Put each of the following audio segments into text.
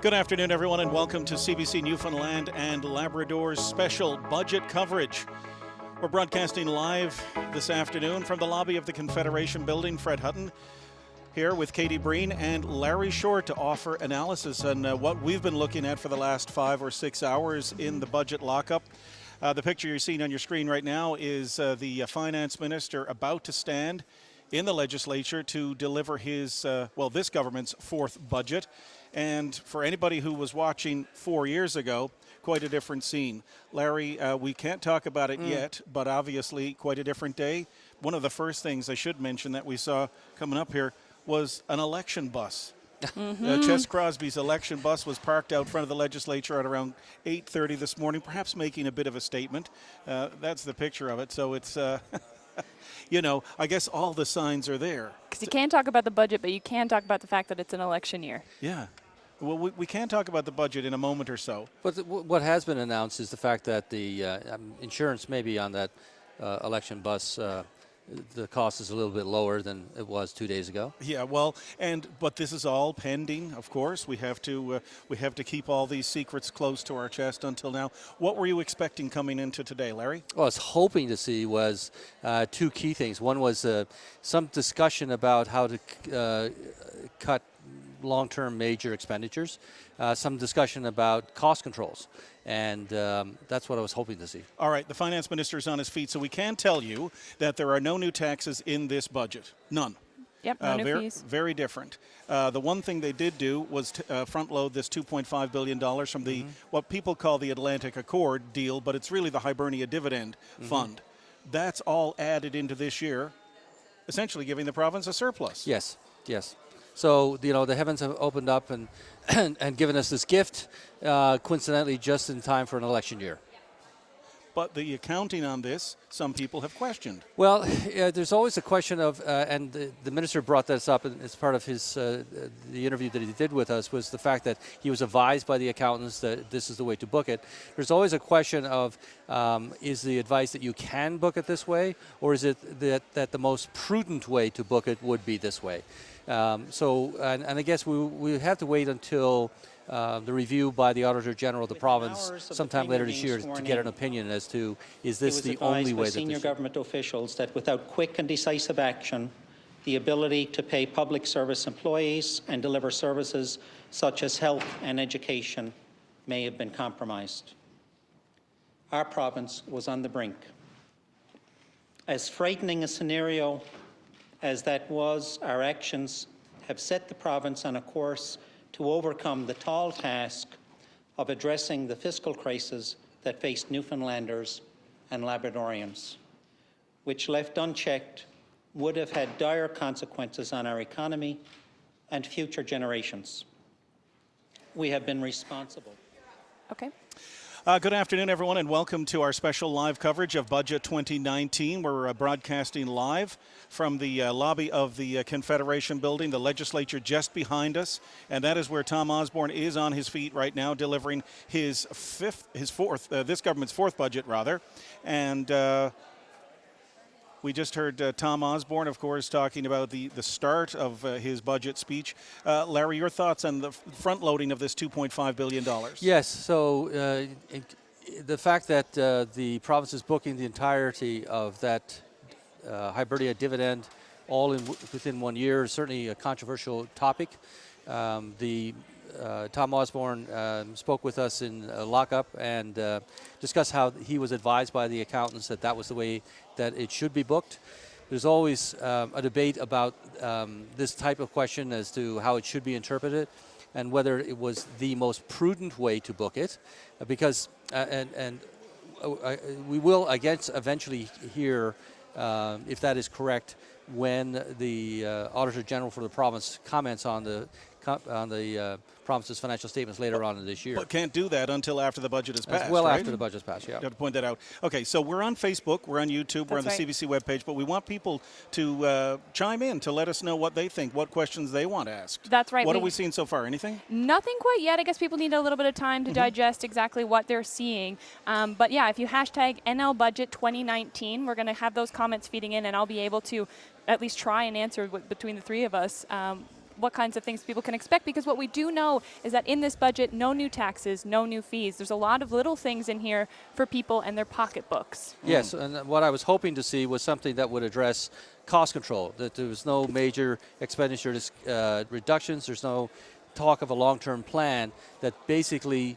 Good afternoon, everyone, and welcome to CBC Newfoundland and Labrador's special budget coverage. We're broadcasting live this afternoon from the lobby of the Confederation Building. Fred Hutton here with Katie Breen and Larry Short to offer analysis on what we've been looking at for the last 5 or 6 hours in the budget lockup. The picture you're seeing on your screen right now is the finance minister about to stand in the legislature to deliver his, this government's fourth budget. And for anybody who was watching 4 years ago, quite a different scene. Larry, we can't talk about it yet, but obviously quite a different day. One of the first things I should mention that we saw coming up here was an election bus. Chess Crosby's election bus was parked out front of the legislature at around 8:30 this morning, perhaps making a bit of a statement. That's the picture of it. So it's, I guess all the signs are there. Because you can't talk about the budget, but you can talk about the fact that it's an election year. Yeah. Well, we can talk about the budget in a moment or so. But what has been announced is the fact that the insurance maybe on that election bus, the cost is a little bit lower than it was 2 days ago. Yeah, well, but this is all pending, of course. We have to keep all these secrets close to our chest until now. What were you expecting coming into today, Larry? What I was hoping to see was two key things. One was some discussion about how to cut long-term major expenditures, some discussion about cost controls, and that's what I was hoping to see. All right, the finance minister is on his feet, so we can tell you that there are no new taxes in this budget. None. Yep, no new fees. Very different. The one thing they did do was front-load this $2.5 billion from the what people call the Atlantic Accord deal, but it's really the Hibernia Dividend Fund. That's all added into this year, essentially giving the province a surplus. Yes. So, the heavens have opened up and given us this gift, coincidentally just in time for an election year. But the accounting on this, some people have questioned. Well, there's always a question of, and the minister brought this up as part of his the interview that he did with us, was the fact that he was advised by the accountants that this is the way to book it. There's always a question of, is the advice that you can book it this way, or is it that the most prudent way to book it would be this way? And I guess we have to wait until the review by the Auditor General of the province sometime later this year to get an opinion as to, is this the only way that senior government officials that without quick and decisive action, the ability to pay public service employees and deliver services such as health and education may have been compromised. Our province was on the brink. As frightening a scenario as that was, our actions have set the province on a course to overcome the tall task of addressing the fiscal crisis that faced Newfoundlanders and Labradorians, which left unchecked would have had dire consequences on our economy and future generations. We have been responsible. Okay. Good afternoon, everyone, and welcome to our special live coverage of Budget 2019. We're broadcasting live from the lobby of the Confederation Building, the legislature just behind us, and that is where Tom Osborne is on his feet right now, delivering this government's fourth budget, rather. And we just heard Tom Osborne, of course, talking about the start of his budget speech. Larry, your thoughts on the front-loading of this $2.5 billion? Yes, so the fact that the province is booking the entirety of that Hibernia dividend all within 1 year is certainly a controversial topic. Tom Osborne spoke with us in lockup and discussed how he was advised by the accountants that was the way that it should be booked. There's always a debate about this type of question as to how it should be interpreted and whether it was the most prudent way to book it, because we will, I guess, eventually hear if that is correct when the Auditor General for the province comments on the province's financial statements later on in this year. But can't do that until after the budget is passed, well, right? after the budget's passed, yeah. You have to point that out. Okay, so we're on Facebook, we're on YouTube, we're on the CBC webpage, but we want people to chime in to let us know what they think, what questions they want asked. That's right. What have we seen so far? Anything? Nothing quite yet. I guess people need a little bit of time to digest exactly what they're seeing. But yeah, if you hashtag NL Budget 2019, we're going to have those comments feeding in, and I'll be able to at least try and answer between the three of us what kinds of things people can expect, because what we do know is that in this budget, no new taxes, no new fees. There's a lot of little things in here for people and their pocketbooks. Yes, and what I was hoping to see was something that would address cost control, that there was no major expenditure reductions, there's no talk of a long-term plan, that basically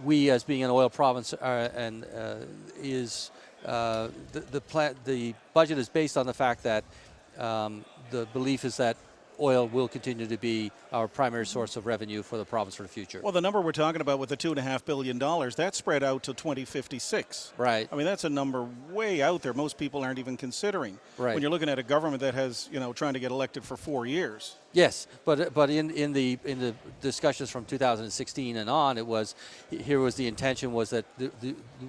we, as being an oil province, the budget is based on the fact that the belief is that oil will continue to be our primary source of revenue for the province for the future. Well, the number we're talking about with the $2.5 billion, that's spread out to 2056. Right. I mean, that's a number way out there most people aren't even considering. Right. When you're looking at a government that has, trying to get elected for 4 years. Yes, but in the discussions from 2016 and on, here was the intention was that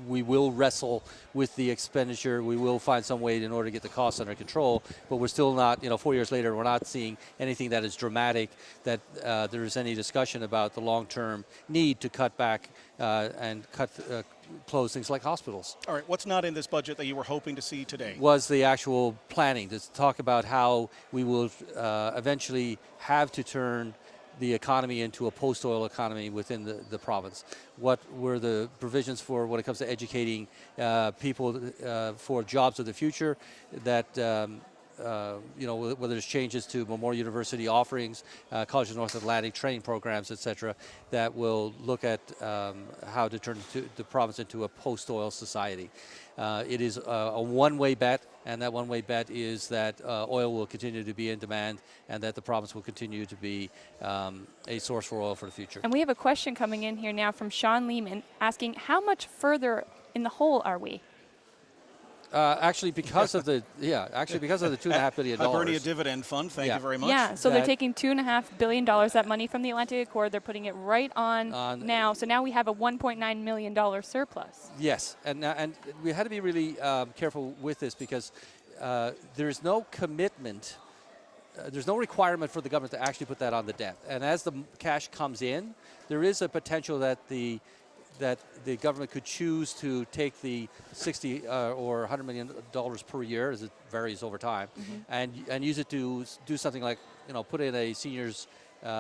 we will wrestle with the expenditure. We will find some way in order to get the costs under control. But we're still not, 4 years later, we're not seeing anything that is dramatic. That there is any discussion about the long-term need to cut back and close things like hospitals. All right, what's not in this budget that you were hoping to see today? Was the actual planning to talk about how we will eventually have to turn the economy into a post-oil economy within the province. What were the provisions for when it comes to educating people for jobs of the future, that whether there's changes to Memorial University offerings, College of North Atlantic training programs, etc., that will look at how to turn the province into a post-oil society. It is a one-way bet, and that one-way bet is that oil will continue to be in demand and that the province will continue to be a source for oil for the future. And we have a question coming in here now from Sean Lehman asking, how much further in the hole are we? Actually, because of the $2.5 billion. Hibernia Dividend Fund, thank you very much. Yeah, so they're taking $2.5 billion, that money from the Atlantic Accord, they're putting it right on now. So now we have a $1.9 million surplus. Yes, and we had to be really careful with this because there's no commitment, there's no requirement for the government to actually put that on the debt. And as the cash comes in, there is a potential that the government could choose to take the $60 or $100 million per year, as it varies over time, and use it to do something like, put in a seniors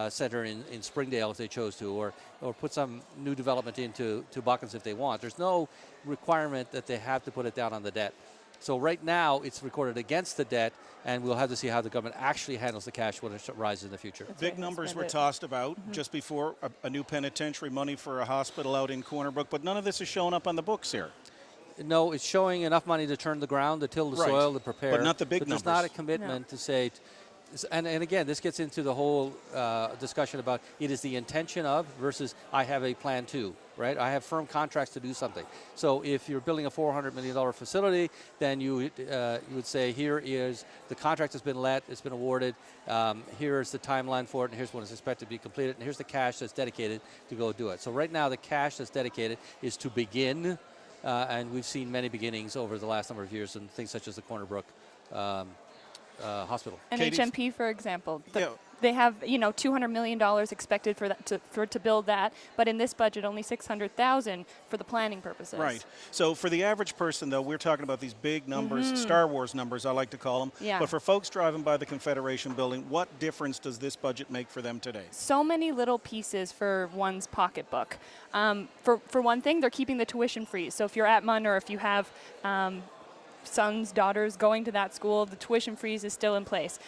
center in Springdale if they chose to, or put some new development into Buckens if they want. There's no requirement that they have to put it down on the debt. So right now it's recorded against the debt, and we'll have to see how the government actually handles the cash when it rises in the future. Big numbers were tossed about just before, a new penitentiary, money for a hospital out in Corner Brook, but none of this is showing up on the books here. No, it's showing enough money to turn the ground, to till the soil, to prepare. But not the big numbers. There's not a commitment to say, and again, this gets into the whole discussion about it is the intention of versus I have a plan to, right? I have firm contracts to do something. So if you're building a $400 million facility, then you would say, here is the contract has been let, it's been awarded, here's the timeline for it, and here's when it's expected to be completed, and here's the cash that's dedicated to go do it. So right now the cash that's dedicated is to begin, and we've seen many beginnings over the last number of years in things such as the Corner Brook hospital. And Katie, HMP, for example, they have $200 million expected for that to build that, but in this budget only $600,000 for the planning purposes. Right. So for the average person, though, we're talking about these big numbers, Star Wars numbers, I like to call them. Yeah. But for folks driving by the Confederation Building, what difference does this budget make for them today? So many little pieces for one's pocketbook. For one thing, they're keeping the tuition free. So if you're at MUN or if you have sons, daughters going to that school, the tuition freeze is still in place.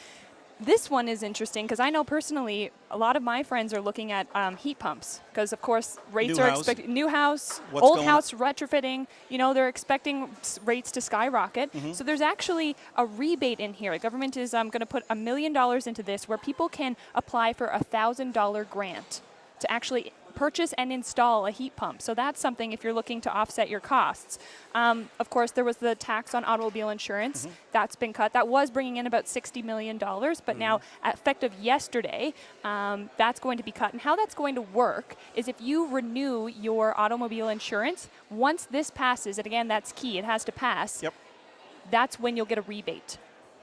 This one is interesting because I know personally a lot of my friends are looking at heat pumps because, of course, rates are expected. New house, old house retrofitting, they're expecting rates to skyrocket. So there's actually a rebate in here. The government is going to put $1 million into this where people can apply for a $1,000 grant to actually purchase and install a heat pump. So that's something if you're looking to offset your costs. Of course, there was the tax on automobile insurance. That's been cut. That was bringing in about $60 million, but now effective yesterday, that's going to be cut. And how that's going to work is if you renew your automobile insurance, once this passes, and again, that's key, it has to pass, that's when you'll get a rebate.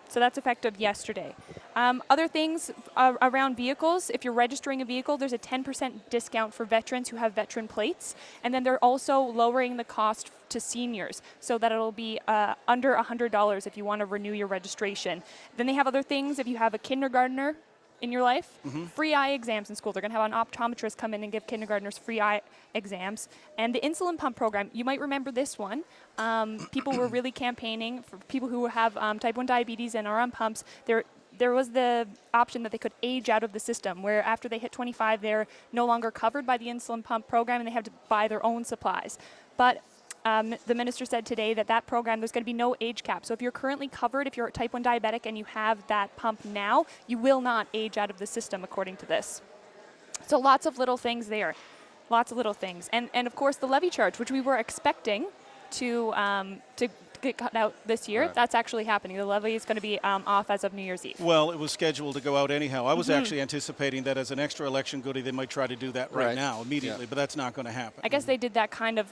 So that's effective yesterday. Other things around vehicles, if you're registering a vehicle, there's a 10% discount for veterans who have veteran plates. And then they're also lowering the cost to seniors so that it'll be under $100 if you want to renew your registration. Then they have other things. If you have a kindergartner in your life. Free eye exams in school. They're going to have an optometrist come in and give kindergartners free eye exams. And the insulin pump program, you might remember this one. People were really campaigning for people who have type 1 diabetes and are on pumps. There was the option that they could age out of the system, where after they hit 25, they're no longer covered by the insulin pump program and they have to buy their own supplies. But the minister said today that program, there's going to be no age cap. So if you're currently covered, if you're type 1 diabetic and you have that pump now, you will not age out of the system according to this. So lots of little things there. Lots of little things. And of course, the levy charge, which we were expecting to get cut out this year, that's actually happening. The levy is going to be off as of New Year's Eve. Well, it was scheduled to go out anyhow. I was actually anticipating that as an extra election goodie, they might try to do that right now, immediately, but that's not going to happen. I guess they did that kind of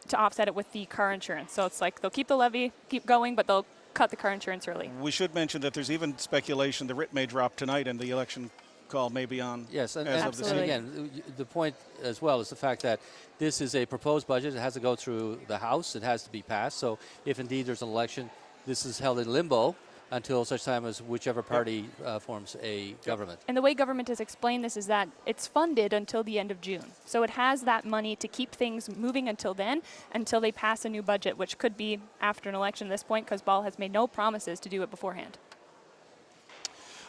to offset it with the car insurance. So it's like they'll keep the levy, keep going, but they'll cut the car insurance early. We should mention that there's even speculation the writ may drop tonight and the election call may be on Yes, and as of this evening. again, the point as well is the fact that this is a proposed budget. It has to go through the House. It has to be passed. So if indeed there's an election, this is held in limbo until such time as whichever party forms a government. And the way government has explained this is that it's funded until the end of June. So it has that money to keep things moving until then, until they pass a new budget, which could be after an election at this point, because Ball has made no promises to do it beforehand.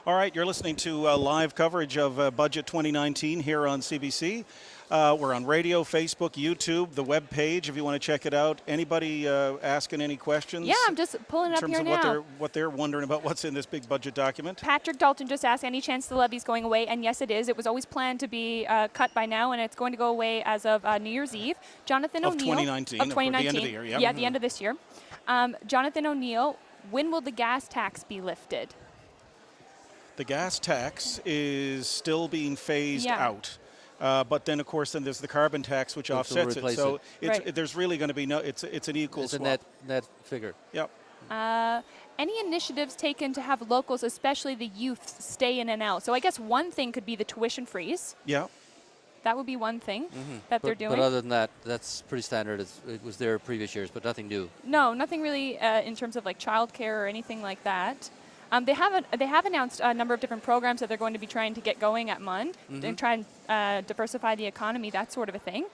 All right, you're listening to live coverage of Budget 2019 here on CBC. We're on radio, Facebook, YouTube, the web page if you want to check it out. Anybody asking any questions? Yeah, I'm just pulling it up here now. In terms of what they're wondering about what's in this big budget document. Patrick Dalton just asked, any chance the levy's going away? And yes, it is. It was always planned to be cut by now, and it's going to go away as of New Year's Eve. Jonathan O'Neill. Of 2019. Of 2019. The end of the year, yeah. Yeah, the end of this year. Jonathan O'Neill, when will the gas tax be lifted? The gas tax is still being phased out. But then, of course, there's the carbon tax, which offsets it. So there's really going to be it's an equal swap. It's a net figure. Yep. Any initiatives taken to have locals, especially the youth, stay in NL? So I guess one thing could be the tuition freeze. Yeah. That would be one thing that they're doing. But other than that, that's pretty standard. It was there previous years, but nothing new. No, nothing really in terms of like childcare or anything like that. They have announced a number of different programs that they're going to be trying to get going at MUN and try and diversify the economy, that sort of a thing.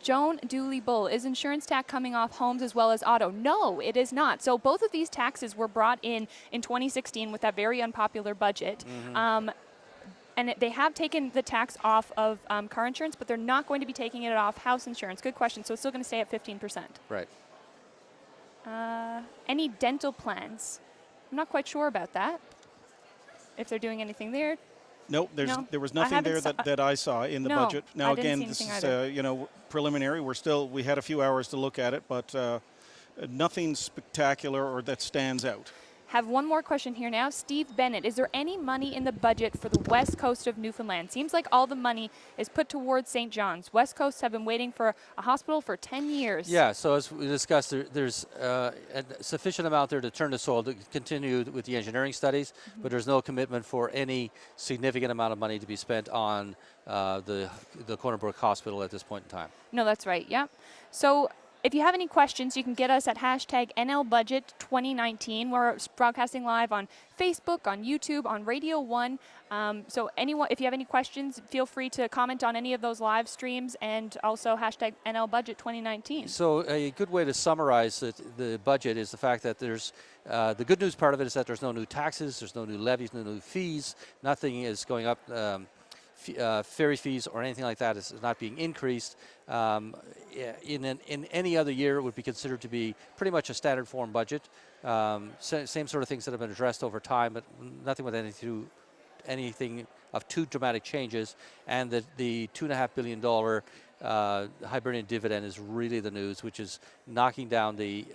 Joan Dooley Bull, is insurance tax coming off homes as well as auto? No, it is not. So both of these taxes were brought in 2016 with that very unpopular budget. And they have taken the tax off of car insurance, but they're not going to be taking it off house insurance. Good question. So it's still going to stay at 15%. Right. Any dental plans? I'm not quite sure about that. If they're doing anything there. Nope, there was nothing there that I saw in the budget. Now again, this is preliminary. We had a few hours to look at it, but nothing spectacular or that stands out. Have one more question here now. Steve Bennett, is there any money in the budget for the west coast of Newfoundland? Seems like all the money is put towards St. John's. West Coasts have been waiting for a hospital for 10 years. Yeah, so as we discussed, there's a sufficient amount there to turn the soil to continue with the engineering studies, but there's no commitment for any significant amount of money to be spent on the Corner Brook Hospital at this point in time. No, that's right, yeah. So if you have any questions, you can get us at hashtag NLBudget2019. We're broadcasting live on Facebook, on YouTube, on Radio 1. So anyone, if you have any questions, feel free to comment on any of those live streams, and also hashtag NLBudget2019. So a good way to summarize the budget is the fact that there's the good news part of it is that there's no new taxes, there's no new levies, no new fees, nothing is going up. Ferry fees or anything like that is not being increased. In any other year, it would be considered to be pretty much a standard form budget. Same sort of things that have been addressed over time, but nothing with anything of too dramatic changes. And the $2.5 billion Hibernian dividend is really the news, which is knocking down the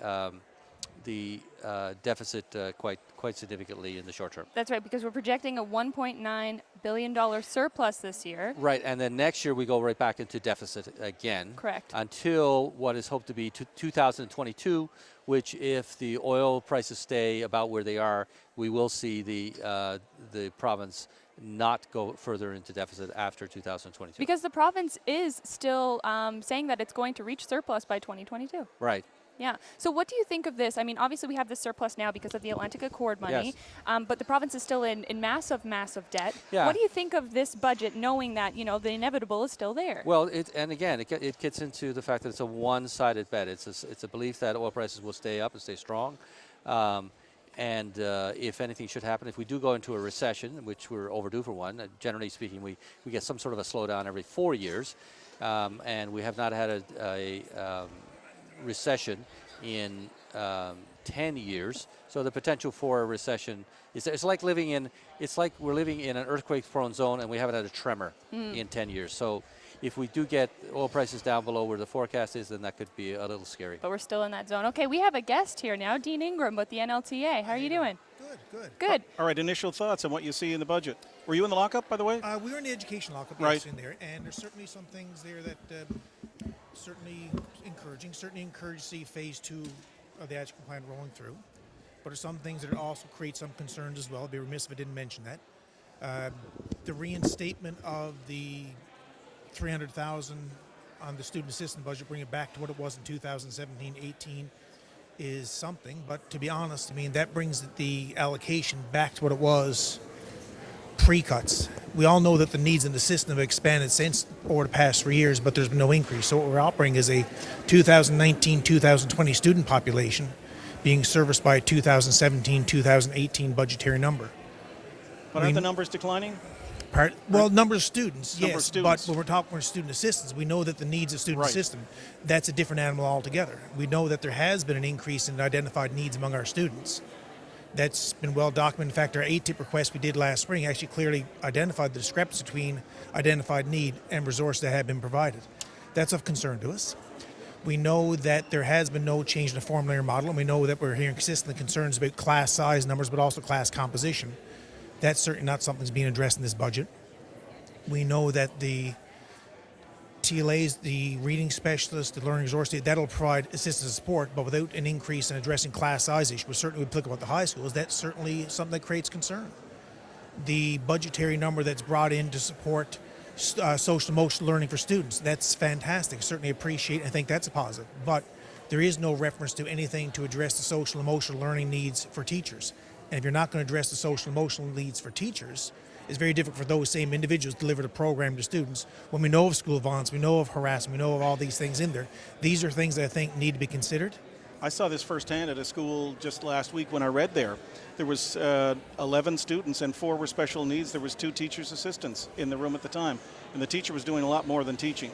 deficit quite significantly in the short term. That's right, because we're projecting a $1.9 billion surplus this year. Right, and then next year we go right back into deficit again. Correct. Until what is hoped to be 2022, which if the oil prices stay about where they are, we will see the province not go further into deficit after 2022. Because the province is still saying that it's going to reach surplus by 2022. Right. Yeah. So what do you think of this? I mean, obviously we have this surplus now because of the Atlantic Accord money, Yes. but the province is still in massive debt. Yeah. What do you think of this budget, knowing that, you know, the inevitable is still there? Well, it gets into the fact that it's a one-sided bet. It's a belief that oil prices will stay up and stay strong. And if anything should happen, if we do go into a recession, which we're overdue for one, generally speaking, we get some sort of a slowdown every 4 years. And we have not had a recession in 10 years. So the potential for a recession it's like we're living in an earthquake-prone zone and we haven't had a tremor in 10 years. So if we do get oil prices down below where the forecast is, then that could be a little scary. But we're still in that zone. Okay, we have a guest here now, Dean Ingram with the NLTA. How are you doing? Good. All right, initial thoughts on what you see in the budget. Were you in the lockup, by the way? We were in the education lockup, Right. yes, in there, and there's certainly some things there that certainly encouraging. Certainly encourage to see phase 2 of the action plan rolling through. But there's some things that also create some concerns as well. I'd be remiss if I didn't mention that. The reinstatement of the $300,000 on the student assistance budget, bring it back to what it was in 2017-18 is something. But to be honest, I mean, that brings the allocation back to what it was pre-cuts. We all know that the needs in the system have expanded since over the past 3 years, but there's been no increase. So what we're operating is a 2019-2020 student population being serviced by a 2017-2018 budgetary number. But aren't the numbers declining? Number of students, Number of yes. students. But when we're talking about student assistance, we know that the needs of student Right. assistance, that's a different animal altogether. We know that there has been an increase in identified needs among our students. That's been well documented. In fact, our ATIP request we did last spring actually clearly identified the discrepancy between identified need and resources that have been provided. That's of concern to us. We know that there has been no change in the formulary model, and we know that we're hearing consistent concerns about class size numbers, but also class composition. That's certainly not something that's being addressed in this budget. We know that the TLAs, the reading specialists, the learning resource, that'll provide assistance and support, but without an increase in addressing class size issues, which certainly would applicable at the high schools, that's certainly something that creates concern. The budgetary number that's brought in to support social emotional learning for students, that's fantastic. Certainly appreciate and I think that's a positive. But there is no reference to anything to address the social emotional learning needs for teachers. And if you're not going to address the social emotional needs for teachers, it's very difficult for those same individuals to deliver the program to students. When we know of school violence, we know of harassment, we know of all these things in there. These are things that I think need to be considered. I saw this firsthand at a school just last week when I read there. There was 11 students and 4 were special needs. There was 2 teachers' assistants in the room at the time. And the teacher was doing a lot more than teaching.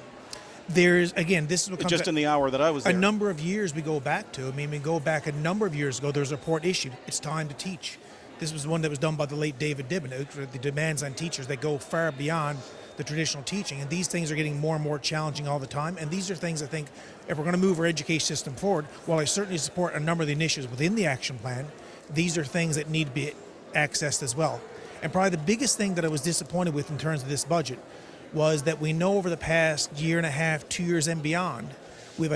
There's, again, this is what comes Just in the hour that I was there. A number of years we go back to. I mean, we go back a number of years ago, there was a report issued, it's time to teach. This was one that was done by the late David Dibben. The demands on teachers that go far beyond the traditional teaching. And these things are getting more and more challenging all the time. And these are things I think, if we're going to move our education system forward, while I certainly support a number of the initiatives within the action plan, these are things that need to be accessed as well. And probably the biggest thing that I was disappointed with in terms of this budget was that we know over the past year and a half, 2 years and beyond, we've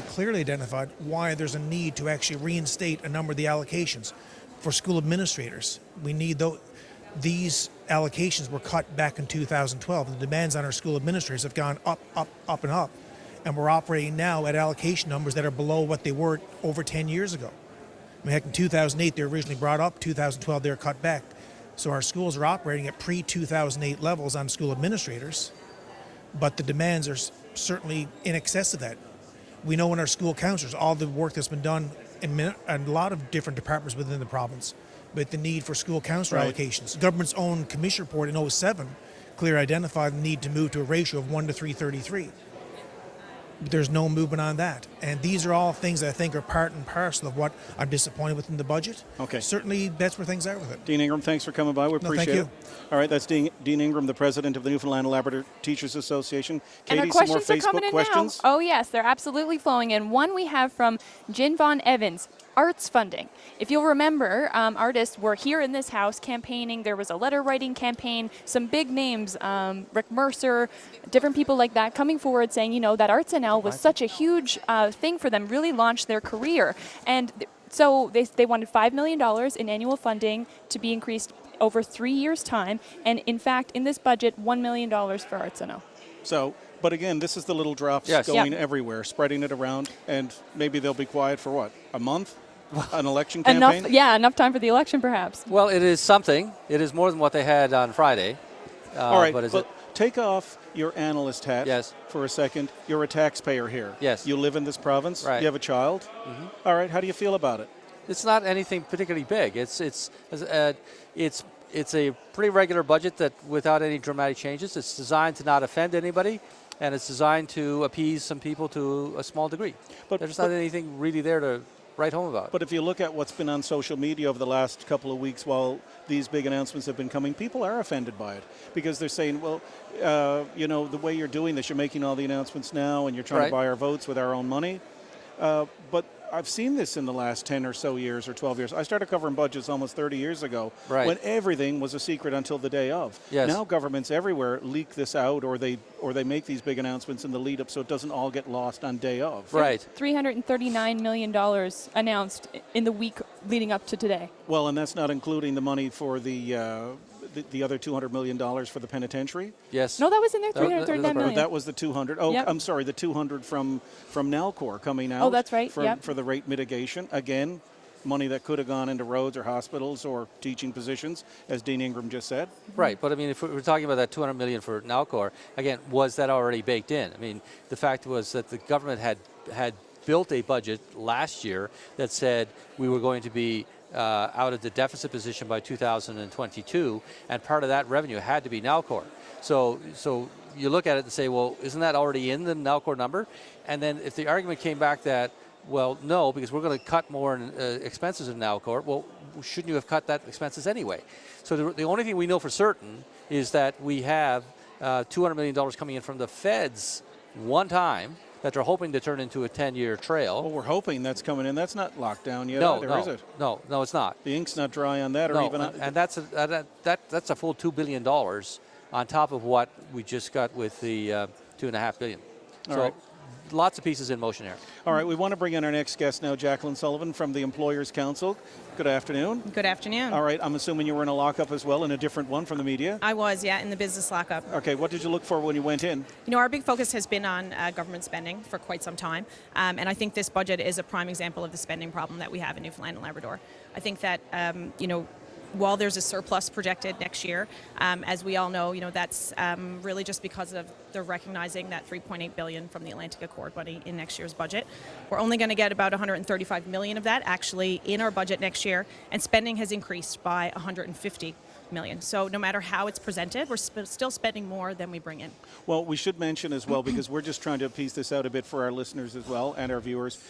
clearly identified why there's a need to actually reinstate a number of the allocations. For school administrators, we need these allocations were cut back in 2012. The demands on our school administrators have gone up, and up. And we're operating now at allocation numbers that are below what they were over 10 years ago. I mean, heck, in 2008, they were originally brought up. 2012, they were cut back. So our schools are operating at pre-2008 levels on school administrators, but the demands are certainly in excess of that. We know in our school counselors, all the work that's been done in a lot of different departments within the province, but the need for school counselor allocations. The government's own commission report in 2007 clearly identified the need to move to a ratio of 1 to 333. But there's no movement on that. And these are all things that I think are part and parcel of what I'm disappointed with in the budget. Okay. Certainly, that's where things are with it. Dean Ingram, thanks for coming by. We appreciate thank it. All right, that's Dean Ingram, the president of the Newfoundland and Labrador Teachers Association. And Katie, our some more questions are coming Facebook in questions? now. Oh, yes, they're absolutely flowing in. One we have from Jin Von Evans. Arts funding. If you'll remember, artists were here in this house campaigning. There was a letter writing campaign, some big names, Rick Mercer, different people like that coming forward saying, you know, that Arts NL was such a huge thing for them, really launched their career. And so they wanted $5 million in annual funding to be increased over 3 years' time. And in fact, in this budget, $1 million for Arts NL. So, but again, this is the little drops Yes. going Yep. everywhere, spreading it around, and maybe they'll be quiet for what, a month? An election campaign? Enough time for the election, perhaps. Well, it is something. It is more than what they had on Friday. All right, but is but it? take off your analyst hat Yes. for a second. You're a taxpayer here. Yes. You live in this province. Right. You have a child. All right, how do you feel about it? It's not anything particularly big. It's a pretty regular budget that without any dramatic changes. It's designed to not offend anybody, and it's designed to appease some people to a small degree. But- There's not but- anything really there to write home about. But if you look at what's been on social media over the last couple of weeks while these big announcements have been coming, people are offended by it because they're saying, well, the way you're doing this, you're making all the announcements now and you're trying Right. to buy our votes with our own money. But I've seen this in the last 10 or so years or 12 years. I started covering budgets almost 30 years ago Right. when everything was a secret until the day of. Yes. Now governments everywhere leak this out or they make these big announcements in the lead up so it doesn't all get lost on day of. Right. $339 million announced in the week leading up to today. Well, and that's not including the money for the other $200 million for the penitentiary. Yes. No, that was in there, That- that- $339 that's million. That was the 200. Oh, Yep. I'm sorry, the 200 from Nalcor coming out. Oh, that's right, For, yep. for the rate mitigation. Again, money that could have gone into roads or hospitals or teaching positions, as Dean Ingram just said. Right, but I mean, if we're talking about that $200 million for Nalcor, again, was that already baked in? I mean, the fact was that the government had built a budget last year that said we were going to be out of the deficit position by 2022, and part of that revenue had to be Nalcor. So you look at it and say, well, isn't that already in the Nalcor number? And then if the argument came back that, well, no, because we're going to cut more in, expenses in Nalcor, well, shouldn't you have cut that expenses anyway? So the only thing we know for certain is that we have $200 million coming in from the feds one time that they're hoping to turn into a 10-year trail. Well, we're hoping that's coming in. That's not locked down yet No, either, no, is it? no, it's not. The ink's not dry on that or No, even on... and that's a full $2 billion on top of what we just got with the $2.5 billion. All So right. lots of pieces in motion here. All right, we want to bring in our next guest now, Jacqueline Sullivan from the Employers Council. Good afternoon. Good afternoon. All right, I'm assuming you were in a lockup as well, in a different one from the media. I was, yeah, in the business lockup. Okay, what did you look for when you went in? You know, our big focus has been on government spending for quite some time, and I think this budget is a prime example of the spending problem that we have in Newfoundland and Labrador. I think that, while there's a surplus projected next year, as we all know, that's really just because of the recognizing that $3.8 billion from the Atlantic Accord money in next year's budget. We're only going to get about $135 million of that actually in our budget next year, and spending has increased by $150 million. So no matter how it's presented, we're still spending more than we bring in. Well, we should mention as well, because we're just trying to piece this out a bit for our listeners as well and our viewers,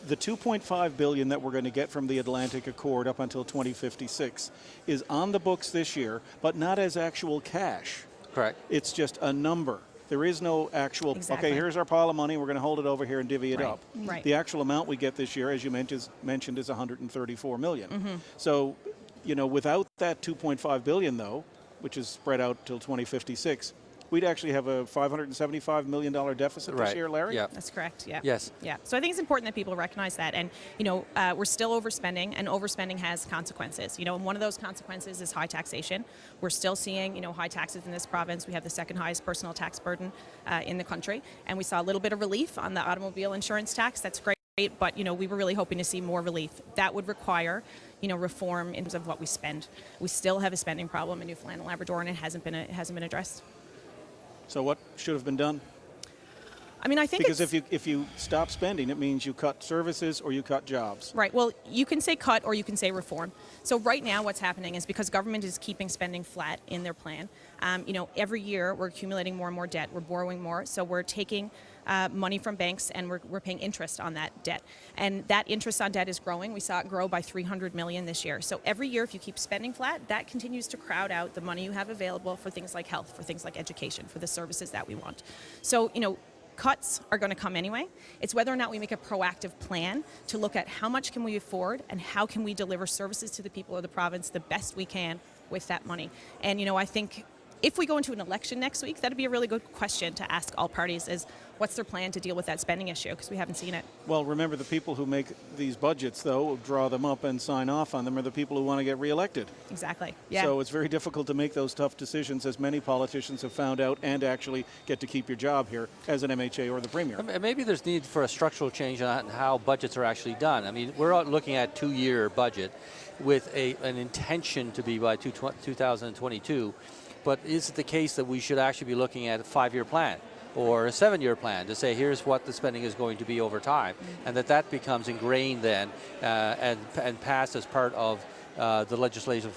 the $2.5 billion that we're going to get from the Atlantic Accord up until 2056 is on the books this year, but not as actual cash. Correct. It's just a number. There is no actual, Exactly. okay, here's our pile of money, we're going to hold it over here and divvy it Right. up. Right. The actual amount we get this year, as you mentioned, is $134 million. Mm-hmm. So, without that $2.5 billion, though, which is spread out till 2056, we'd actually have a $575 million deficit this Right. year, Larry? Yeah. That's correct, yeah. Yes. Yeah, so I think it's important that people recognize that. And, we're still overspending, and overspending has consequences. And one of those consequences is high taxation. We're still seeing, high taxes in this province. We have the second highest personal tax burden in the country. And we saw a little bit of relief on the automobile insurance tax. That's great. But, we were really hoping to see more relief. That would require, reform in terms of what we spend. We still have a spending problem in Newfoundland and Labrador, and it hasn't been addressed. So what should have been done? I mean, I think Because it's, if you stop spending, it means you cut services or you cut jobs. right. Well, you can say cut or you can say reform. So right now what's happening is because government is keeping spending flat in their plan, every year we're accumulating more and more debt. We're borrowing more. So we're taking money from banks and we're paying interest on that debt. And that interest on debt is growing. We saw it grow by $300 million this year. So every year if you keep spending flat, that continues to crowd out the money you have available for things like health, for things like education, for the services that we want. So, cuts are going to come anyway. It's whether or not we make a proactive plan to look at how much can we afford and how can we deliver services to the people of the province the best we can with that money. And, I think if we go into an election next week, that'd be a really good question to ask all parties is what's their plan to deal with that spending issue, because we haven't seen it. Well, remember, the people who make these budgets, though, draw them up and sign off on them, are the people who want to get reelected. Exactly. Yeah. So it's very difficult to make those tough decisions, as many politicians have found out, and actually get to keep your job here as an MHA or the Premier. And maybe there's need for a structural change on how budgets are actually done. I mean, we're looking at 2-year budget with an intention to be by 2022, but is it the case that we should actually be looking at a 5-year plan or a 7-year plan to say here's what the spending is going to be over time, and that becomes ingrained then and passed as part of the legislative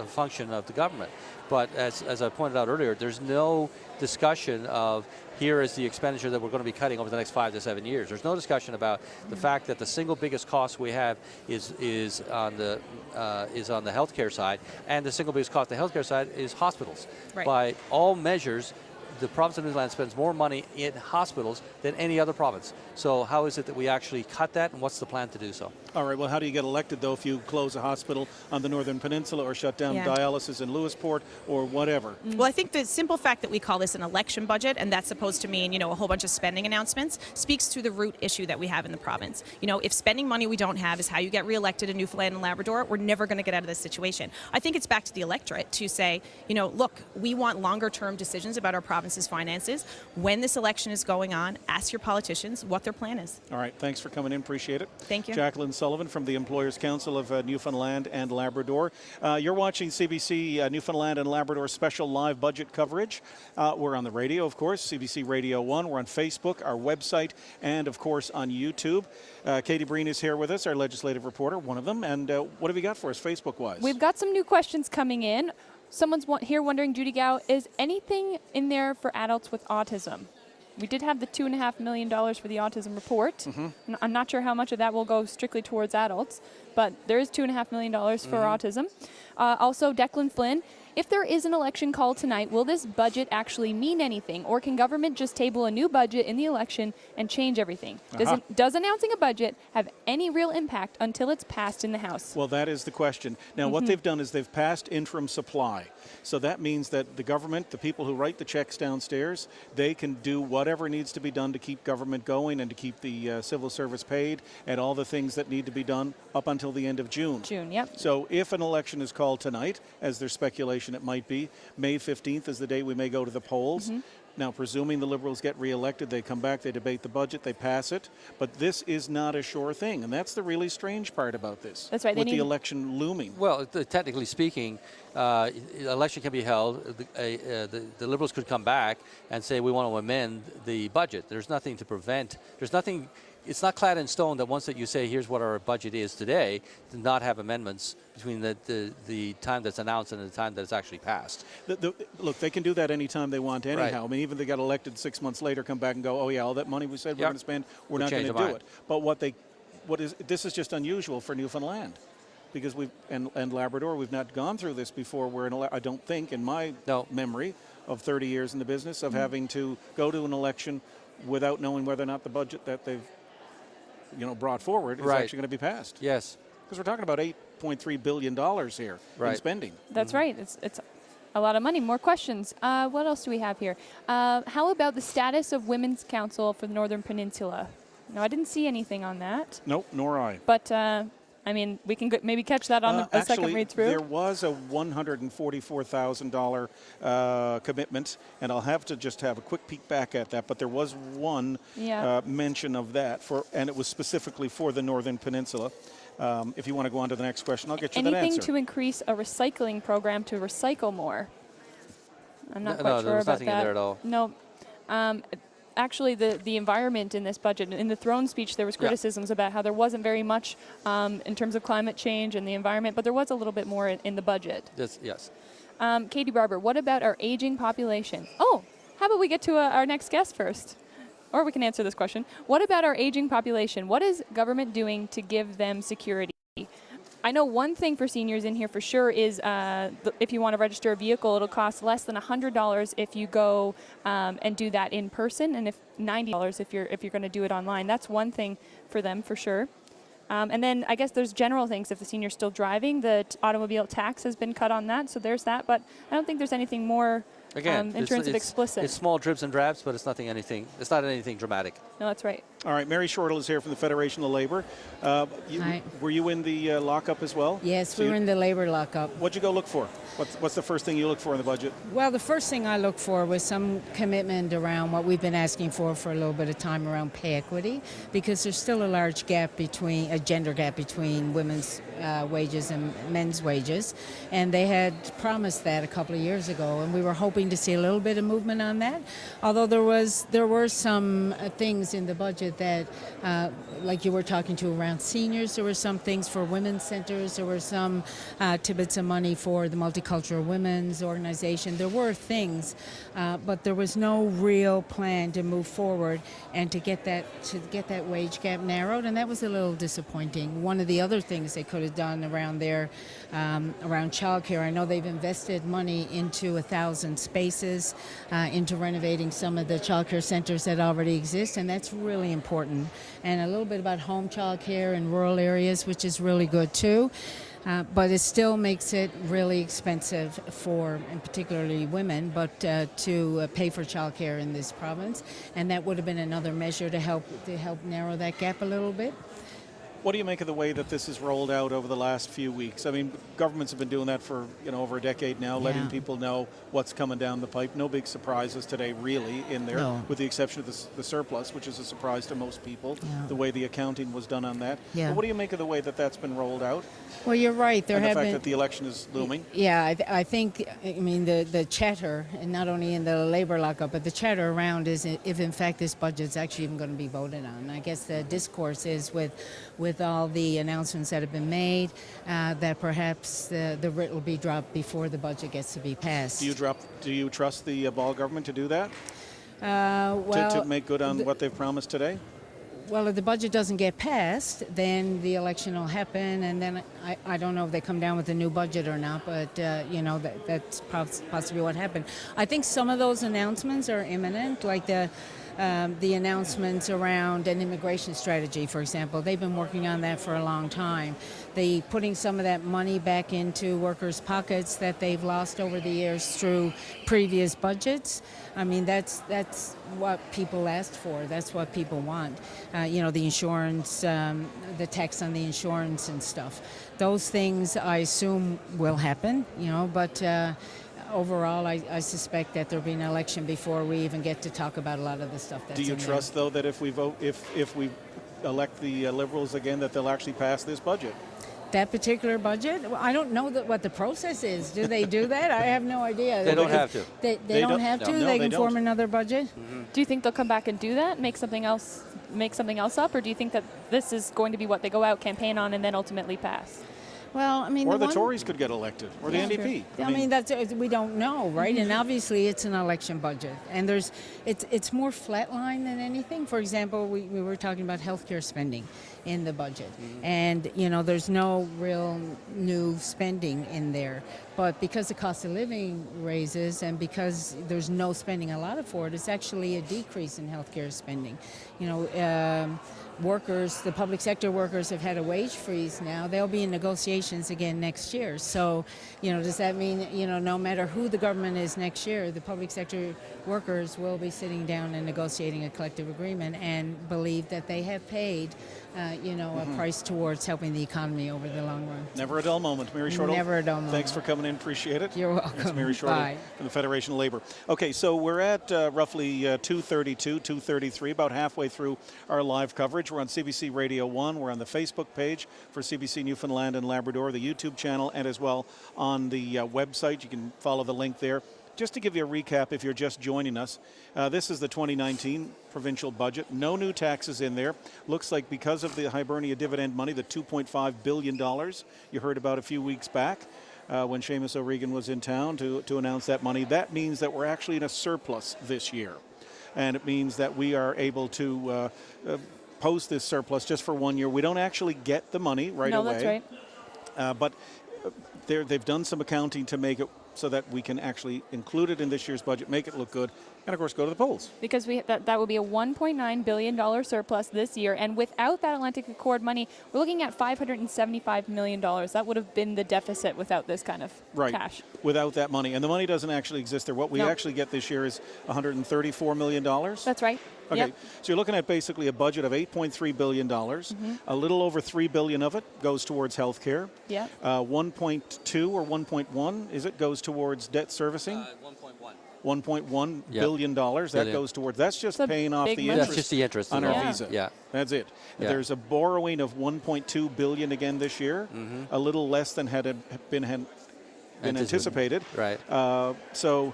function of the government. But as I pointed out earlier, there's no discussion of here is the expenditure that we're going to be cutting over the next 5 to 7 years. There's no discussion about the fact that the single biggest cost we have is on the healthcare side, and the single biggest cost on the healthcare side is hospitals. Right. By all measures, the province of Newfoundland spends more money in hospitals than any other province. So how is it that we actually cut that, and what's the plan to do so? All right, well, how do you get elected, though, if you close a hospital on the Northern Peninsula or shut down dialysis in Lewisport or whatever? Well, I think the simple fact that we call this an election budget, and that's supposed to mean, a whole bunch of spending announcements, speaks to the root issue that we have in the province. If spending money we don't have is how you get reelected in Newfoundland and Labrador, we're never going to get out of this situation. I think it's back to the electorate to say, look, we want longer-term decisions about our province's finances. When this election is going on, ask your politicians what their plan is. All right, thanks for coming in. Appreciate it. Thank you. Jacqueline Sullivan from the Employers Council of Newfoundland and Labrador. You're watching CBC Newfoundland and Labrador special live budget coverage. We're on the radio, of course, CBC Radio 1. We're on Facebook, our website, and, of course, on YouTube. Katie Breen is here with us, our legislative reporter, one of them. And what have you got for us Facebook-wise? We've got some new questions coming in. Someone's here wondering, Judy Gow, is anything in there for adults with autism? We did have the $2.5 million for the autism report. I'm not sure how much of that will go strictly towards adults, but there is $2.5 million for autism. Also, Declan Flynn, if there is an election called tonight, will this budget actually mean anything, or can government just table a new budget in the election and change everything? Does announcing a budget have any real impact until it's passed in the House? Well, that is the question. Now, what they've done is they've passed interim supply. So that means that the government, the people who write the checks downstairs, they can do whatever needs to be done to keep government going and to keep the civil service paid and all the things that need to be done up until the end of June. Yep. So if an election is called tonight, as there's speculation it might be, May 15th is the day we may go to the polls. Now, presuming the Liberals get reelected, they come back, they debate the budget, they pass it. But this is not a sure thing, and that's the really strange part about this. That's right. With the election looming. Well, technically speaking, election can be held. The Liberals could come back and say we want to amend the budget. There's nothing to prevent. There's nothing. It's not clad in stone that once that you say here's what our budget is today, to not have amendments between the time that's announced and the time that it's actually passed. Look, they can do that anytime they want anyhow. Right. I mean, even if they got elected 6 months later, come back and go, oh yeah, all that money we said we're going to spend, we're not going to do it. But this is just unusual for Newfoundland, because and Labrador, we've not gone through this before. I don't think, in my memory of 30 years in the business, of having to go to an election without knowing whether or not the budget that they've brought forward is actually going to be passed. Yes. Because we're talking about $8.3 billion here in spending. That's right. It's a lot of money. More questions. What else do we have here? How about the status of Women's Council for the Northern Peninsula? No, I didn't see anything on that. Nope, nor I. But, I mean, we can maybe catch that on the second read through. There was a $144,000 commitment, and I'll have to just have a quick peek back at that, but there was one mention of that, and it was specifically for the Northern Peninsula. If you want to go on to the next question, I'll get you that answer. Anything to increase a recycling program to recycle more? I'm not quite sure about that. No, there was nothing in there at all. No. Actually, the environment in this budget, in the throne speech, there was criticisms about how there wasn't very much in terms of climate change and the environment, but there was a little bit more in the budget. Yes. Katie Barber, what about our aging population? Oh, how about we get to our next guest first? Or we can answer this question. What about our aging population? What is government doing to give them security? I know one thing for seniors in here for sure is if you want to register a vehicle, it'll cost less than $100 if you go and do that in person, and if $90 if you're going to do it online. That's one thing for them for sure. And then I guess there's general things. If the senior's still driving, the automobile tax has been cut on that, so there's that. But I don't think there's anything more Again, in terms of explicit. It's small dribs and drabs, but it's not anything dramatic. No, that's right. All right, Mary Shortle is here from the Federation of Labor. Hi. Were you in the lockup as well? Yes, we were in the labor lockup. What'd you go look for? What's the first thing you look for in the budget? Well, the first thing I looked for was some commitment around what we've been asking for a little bit of time around pay equity, because there's still a large a gender gap between women's wages and men's wages, and they had promised that a couple of years ago, and we were hoping to see a little bit of movement on that. Although there were some things in the budget that, like you were talking to around seniors, there were some things for women's centers, there were some tidbits of money for the Multicultural Women's Organization. There were things, but there was no real plan to move forward and to get that wage gap narrowed, and that was a little disappointing. One of the other things they could have done around there, around childcare, I know they've invested money into 1,000 spaces, into renovating some of the childcare centers that already exist, and that's really important. And a little bit about home childcare in rural areas, which is really good too. But it still makes it really expensive for, and particularly women, but to pay for childcare in this province, and that would have been another measure to help narrow that gap a little bit. What do you make of the way that this is rolled out over the last few weeks? I mean, governments have been doing that for over a decade now, letting people know what's coming down the pipe. No big surprises today, really, in there, with the exception of the surplus, which is a surprise to most people, the way the accounting was done on that. Yeah. But what do you make of the way that that's been rolled out? Well, you're right. And the fact that the election is looming? Yeah, I think, the chatter, and not only in the labor lockup, but the chatter around is if in fact this budget's actually even going to be voted on. I guess the discourse is with all the announcements that have been made, that perhaps the writ will be dropped before the budget gets to be passed. Do you trust the Ball government to do that? To make good on what they've promised today? Well, if the budget doesn't get passed, then the election will happen, and then I don't know if they come down with a new budget or not, but that's possibly what happened. I think some of those announcements are imminent, like the announcements around an immigration strategy, for example. They've been working on that for a long time. Putting some of that money back into workers' pockets that they've lost over the years through previous budgets. I mean, that's what people asked for. That's what people want. The insurance, the tax on the insurance and stuff. Those things, I assume, will happen, but overall, I suspect that there'll be an election before we even get to talk about a lot of the stuff that's in there. Do you trust, though, that if we elect the Liberals again, that they'll actually pass this budget? That particular budget? Well, I don't know what the process is. Do they do that? I have no idea. They don't have to. They don't have to? No, they they can form another budget? Mm-hmm. Do you think they'll come back and do that, make something else up, or do you think that this is going to be what they go out, campaign on, and then ultimately pass? Well, I mean, or the Tories could get elected, or the NDP. I mean, that's we don't know, right? And obviously, it's an election budget, and it's more flatline than anything. For example, we were talking about healthcare spending in the budget, and there's no real new spending in there. But because the cost of living raises, and because there's no spending allotted for it, it's actually a decrease in healthcare spending. Workers, the public sector workers have had a wage freeze now. They'll be in negotiations again next year. So, does that mean, no matter who the government is next year, the public sector workers will be sitting down and negotiating a collective agreement and believe that they have paid, a price towards helping the economy over the long run. Never a dull moment. Mary Shortle. Never a dull moment. Thanks for coming in. Appreciate it. You're welcome. It's Mary Shortle Bye. from the Federation of Labor. Okay, so we're at roughly 2:32, 2:33, about halfway through our live coverage. We're on CBC Radio 1. We're on the Facebook page for CBC Newfoundland and Labrador, the YouTube channel, and as well on the website. You can follow the link there. Just to give you a recap, if you're just joining us, this is the 2019 provincial budget. No new taxes in there. Looks like because of the Hibernia dividend money, the $2.5 billion you heard about a few weeks back when Seamus O'Regan was in town to announce that money, that means that we're actually in a surplus this year. And it means that we are able to post this surplus just for 1 year. We don't actually get the money right away. No, that's right. But they've done some accounting to make it so that we can actually include it in this year's budget, make it look good, And of course, go to the polls. Because that would be a $1.9 billion surplus this year. And without that Atlantic Accord money, we're looking at $575 million. That would have been the deficit without this kind of cash. Without that money. And the money doesn't actually exist there. What we actually get this year is $134 million. That's right. Okay, yep. So you're looking at basically a budget of $8.3 billion. A little over $3 billion of it goes towards health care. Yeah. 1.2 or 1.1, is it, goes towards debt servicing? 1.1 billion dollars. That goes towards, that's just paying off the interest. That's just the interest on our visa. Yeah. That's it. Yeah. There's a borrowing of 1.2 billion again this year, a little less than had been anticipated. Right. So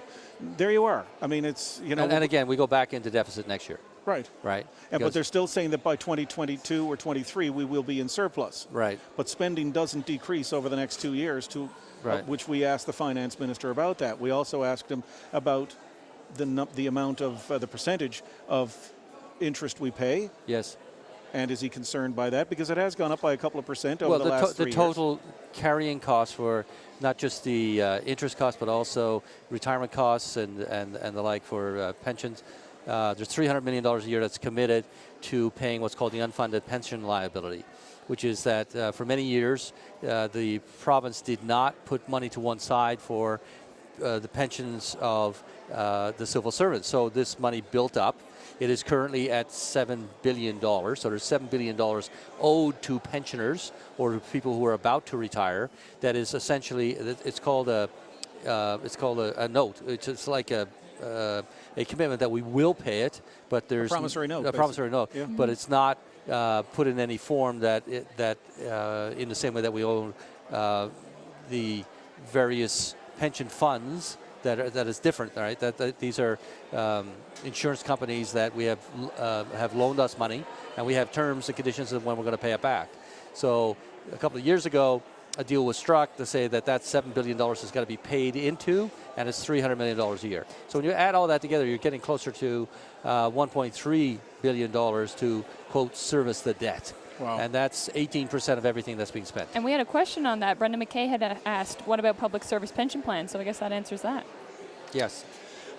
there you are. I mean, it's, you know. And again, we go back into deficit next year. Right. Right. But they're still saying that by 2022 or 23 we will be in surplus. Right. But spending doesn't decrease over the next 2 years, which we asked the finance minister about that. We also asked him about the amount of the percentage of interest we pay. Yes. And is he concerned by that? Because it has gone up by a couple of percent over the last 3 years. The total carrying costs for not just the interest costs, but also retirement costs and the like for pensions. There's $300 million a year that's committed to paying what's called the unfunded pension liability, which is that for many years the province did not put money to one side for the pensions of the civil servants. So this money built up. It is currently at $7 billion. So there's $7 billion owed to pensioners or to people who are about to retire. That is essentially, it's called a note. It's like a commitment that we will pay it, but there's a promissory note. A promissory note, yeah. But it's not put in any form that in the same way that we own the various pension funds. That is different, right? That these are insurance companies that we have loaned us money, and we have terms and conditions of when we're going to pay it back. So a couple of years ago, a deal was struck to say that $7 billion has got to be paid into, and it's $300 million a year. So when you add all that together, you're getting closer to $1.3 billion to, quote, service the debt. Wow. And that's 18% of everything that's being spent. And we had a question on that. Brenda McKay had asked, what about public service pension plans? So I guess that answers that. Yes.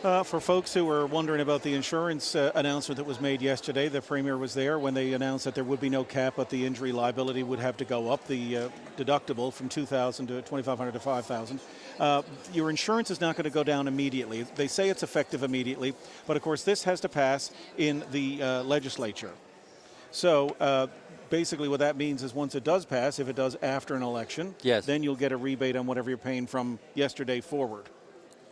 For folks who were wondering about the insurance announcement that was made yesterday, the Premier was there when they announced that there would be no cap, but the injury liability would have to go up, the deductible from $2,000 to $2,500 to $5,000. Your insurance is not going to go down immediately. They say it's effective immediately, but of course this has to pass in the legislature. So basically what that means is once it does pass, if it does after an election, then you'll get a rebate on whatever you're paying from yesterday forward.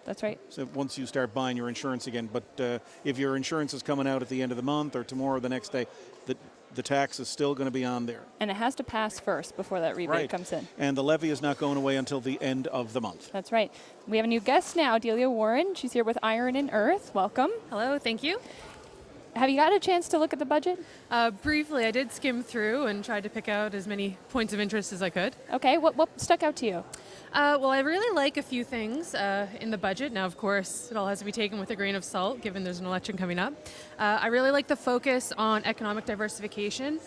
That's right. So once you start buying your insurance again. But if your insurance is coming out at the end of the month or tomorrow or the next day, the tax is still going to be on there. And it has to pass first before that rebate comes in. And the levy is not going away until the end of the month. That's right. We have a new guest now, Delia Warren. She's here with Iron and Earth. Welcome. Hello, thank you. Have you got a chance to look at the budget? Briefly, I did skim through and tried to pick out as many points of interest as I could. Okay, what stuck out to you? Well, I really like a few things in the budget. Now, of course, it all has to be taken with a grain of salt, given there's an election coming up. I really like the focus on economic diversification.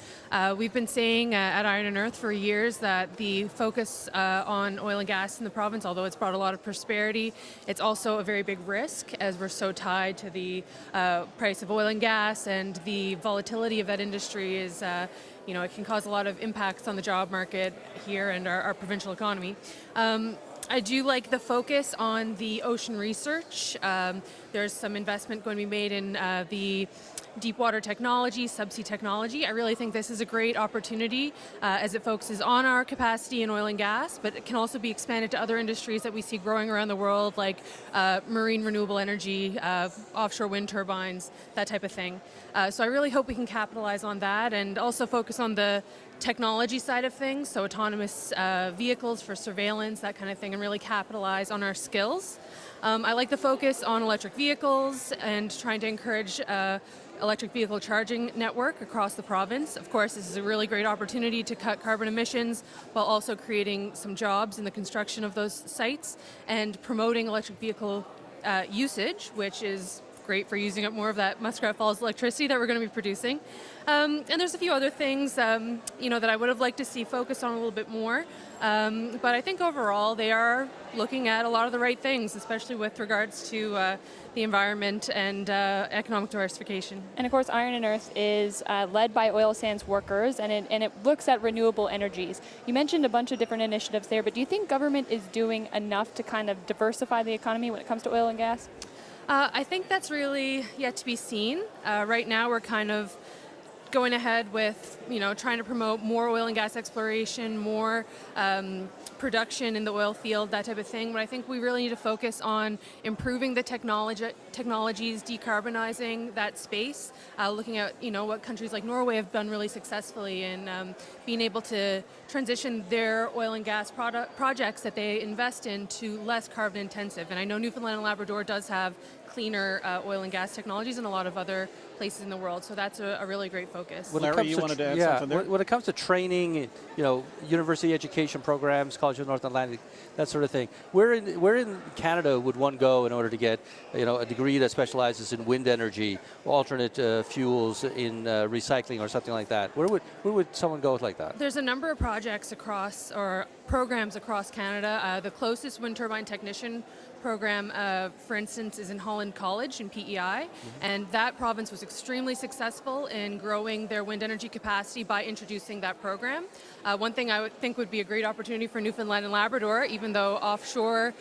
We've been saying at Iron and Earth for years that the focus on oil and gas in the province, although it's brought a lot of prosperity, it's also a very big risk as we're so tied to the price of oil and gas, and the volatility of that industry is it can cause a lot of impacts on the job market here and our provincial economy. I do like the focus on the ocean research. There's some investment going to be made in the deep water technology, subsea technology. I really think this is a great opportunity as it focuses on our capacity in oil and gas, but it can also be expanded to other industries that we see growing around the world, like marine renewable energy, offshore wind turbines, that type of thing. So I really hope we can capitalize on that and also focus on the technology side of things, so autonomous vehicles for surveillance, that kind of thing, and really capitalize on our skills. I like the focus on electric vehicles and trying to encourage electric vehicle charging network across the province. Of course, this is a really great opportunity to cut carbon emissions while also creating some jobs in the construction of those sites and promoting electric vehicle usage, which is great for using up more of that Muskrat Falls electricity that we're going to be producing. And there's a few other things, that I would have liked to see focused on a little bit more. But I think overall they are looking at a lot of the right things, especially with regards to the environment and economic diversification. And of course, Iron and Earth is led by oil sands workers, and it looks at renewable energies. You mentioned a bunch of different initiatives there, but do you think government is doing enough to kind of diversify the economy when it comes to oil and gas? I think that's really yet to be seen. Right now, we're kind of going ahead with, trying to promote more oil and gas exploration, more production in the oil field, that type of thing. But I think we really need to focus on improving the technologies, decarbonizing that space, looking at, what countries like Norway have done really successfully in being able to transition their oil and gas projects that they invest in to less carbon intensive. And I know Newfoundland and Labrador does have cleaner oil and gas technologies in a lot of other places in the world. So that's a really great focus. Larry, you wanted to add something there? When it comes to training, university education programs, College of North Atlantic, that sort of thing, where in Canada would one go in order to get, a degree that specializes in wind energy, alternate fuels, in recycling or something like that? Where would someone go like that? There's a number of projects programs across Canada. The closest wind turbine technician program, for instance, is in Holland College in PEI, and that province was extremely successful in growing their wind energy capacity by introducing that program. One thing I would think would be a great opportunity for Newfoundland and Labrador, even though offshore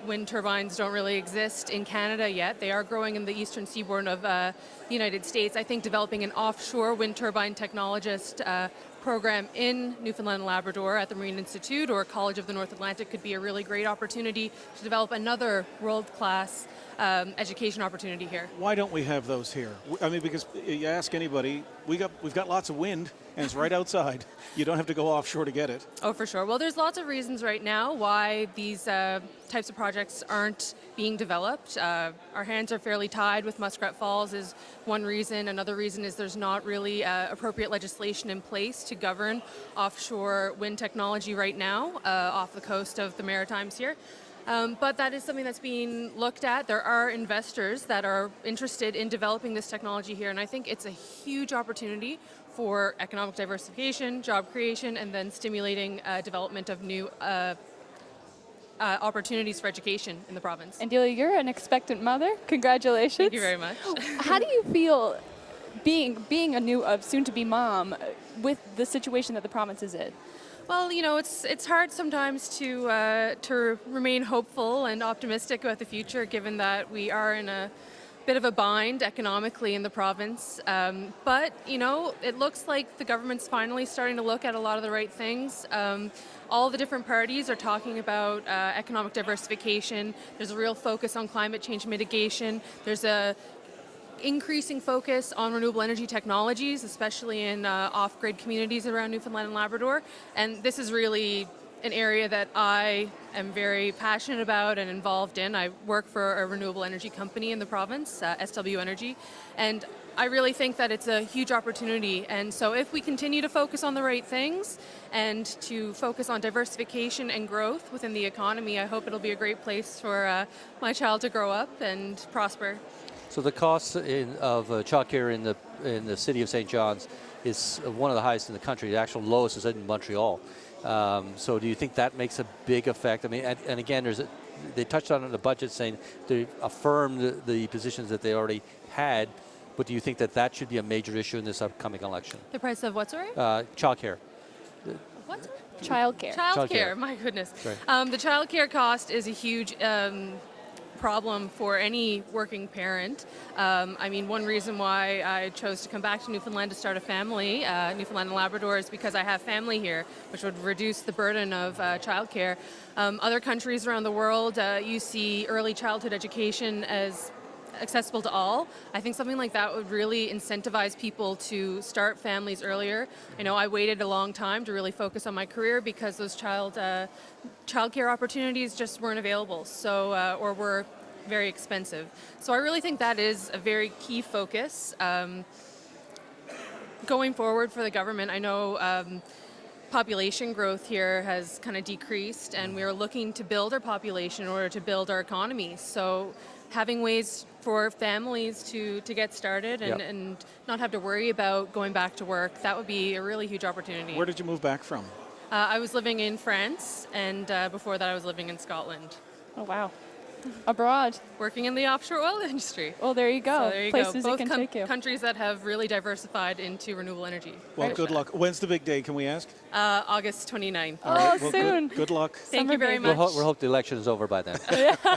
wind turbines don't really exist in Canada yet, they are growing in the eastern seaboard of the United States. I think developing an offshore wind turbine technologist program in Newfoundland and Labrador at the Marine Institute or College of the North Atlantic could be a really great opportunity to develop another world-class education opportunity here. Why don't we have those here? I mean, because you ask anybody, we've got lots of wind, and it's right outside. You don't have to go offshore to get it. Oh, for sure. Well, there's lots of reasons right now why these types of projects aren't being developed. Our hands are fairly tied with Muskrat Falls is one reason. Another reason is there's not really appropriate legislation in place to govern offshore wind technology right now off the coast of the Maritimes here. But that is something that's being looked at. There are investors that are interested in developing this technology here, and I think it's a huge opportunity for economic diversification, job creation, and then stimulating development of new opportunities for education in the province. And Delia, you're an expectant mother. Congratulations. Thank you very much. How do you feel being a soon-to-be mom with the situation that the province is in? Well, it's hard sometimes to remain hopeful and optimistic about the future, given that we are in a bit of a bind economically in the province. But it looks like the government's finally starting to look at a lot of the right things. All the different parties are talking about economic diversification. There's a real focus on climate change mitigation. There's a increasing focus on renewable energy technologies, especially in off-grid communities around Newfoundland and Labrador. And this is really an area that I am very passionate about and involved in. I work for a renewable energy company in the province, SW Energy, and I really think that it's a huge opportunity. And so if we continue to focus on the right things and to focus on diversification and growth within the economy, I hope it'll be a great place for my child to grow up and prosper. So the cost of childcare in the city of St. John's is one of the highest in the country. The actual lowest is in Montreal. So do you think that makes a big effect? I mean, and again, they touched on it in the budget, saying they affirmed the positions that they already had. But do you think that should be a major issue in this upcoming election? The price of what, sorry? Childcare. What? Childcare. Childcare. My goodness. The childcare cost is a huge problem for any working parent. I mean, one reason why I chose to come back to Newfoundland to start a family, Newfoundland and Labrador, is because I have family here, which would reduce the burden of childcare. Other countries around the world, you see early childhood education as accessible to all. I think something like that would really incentivize people to start families earlier. I waited a long time to really focus on my career because those childcare opportunities just weren't available, or were very expensive. So I really think that is a very key focus going forward for the government. I know population growth here has kind of decreased, and we are looking to build our population in order to build our economy. So having ways for families to get started and not have to worry about going back to work, that would be a really huge opportunity. Where did you move back from? I was living in France, and before that I was living in Scotland. Oh, wow. Abroad. Working in the offshore oil industry. Oh, there you go. So there you Places go. it can take you. Countries that have really diversified into renewable energy. Well, good luck. When's the big day, can we ask? August 29th. Oh, Well, soon. Good luck. Thank you very baby. much. We'll hope the election is over by then.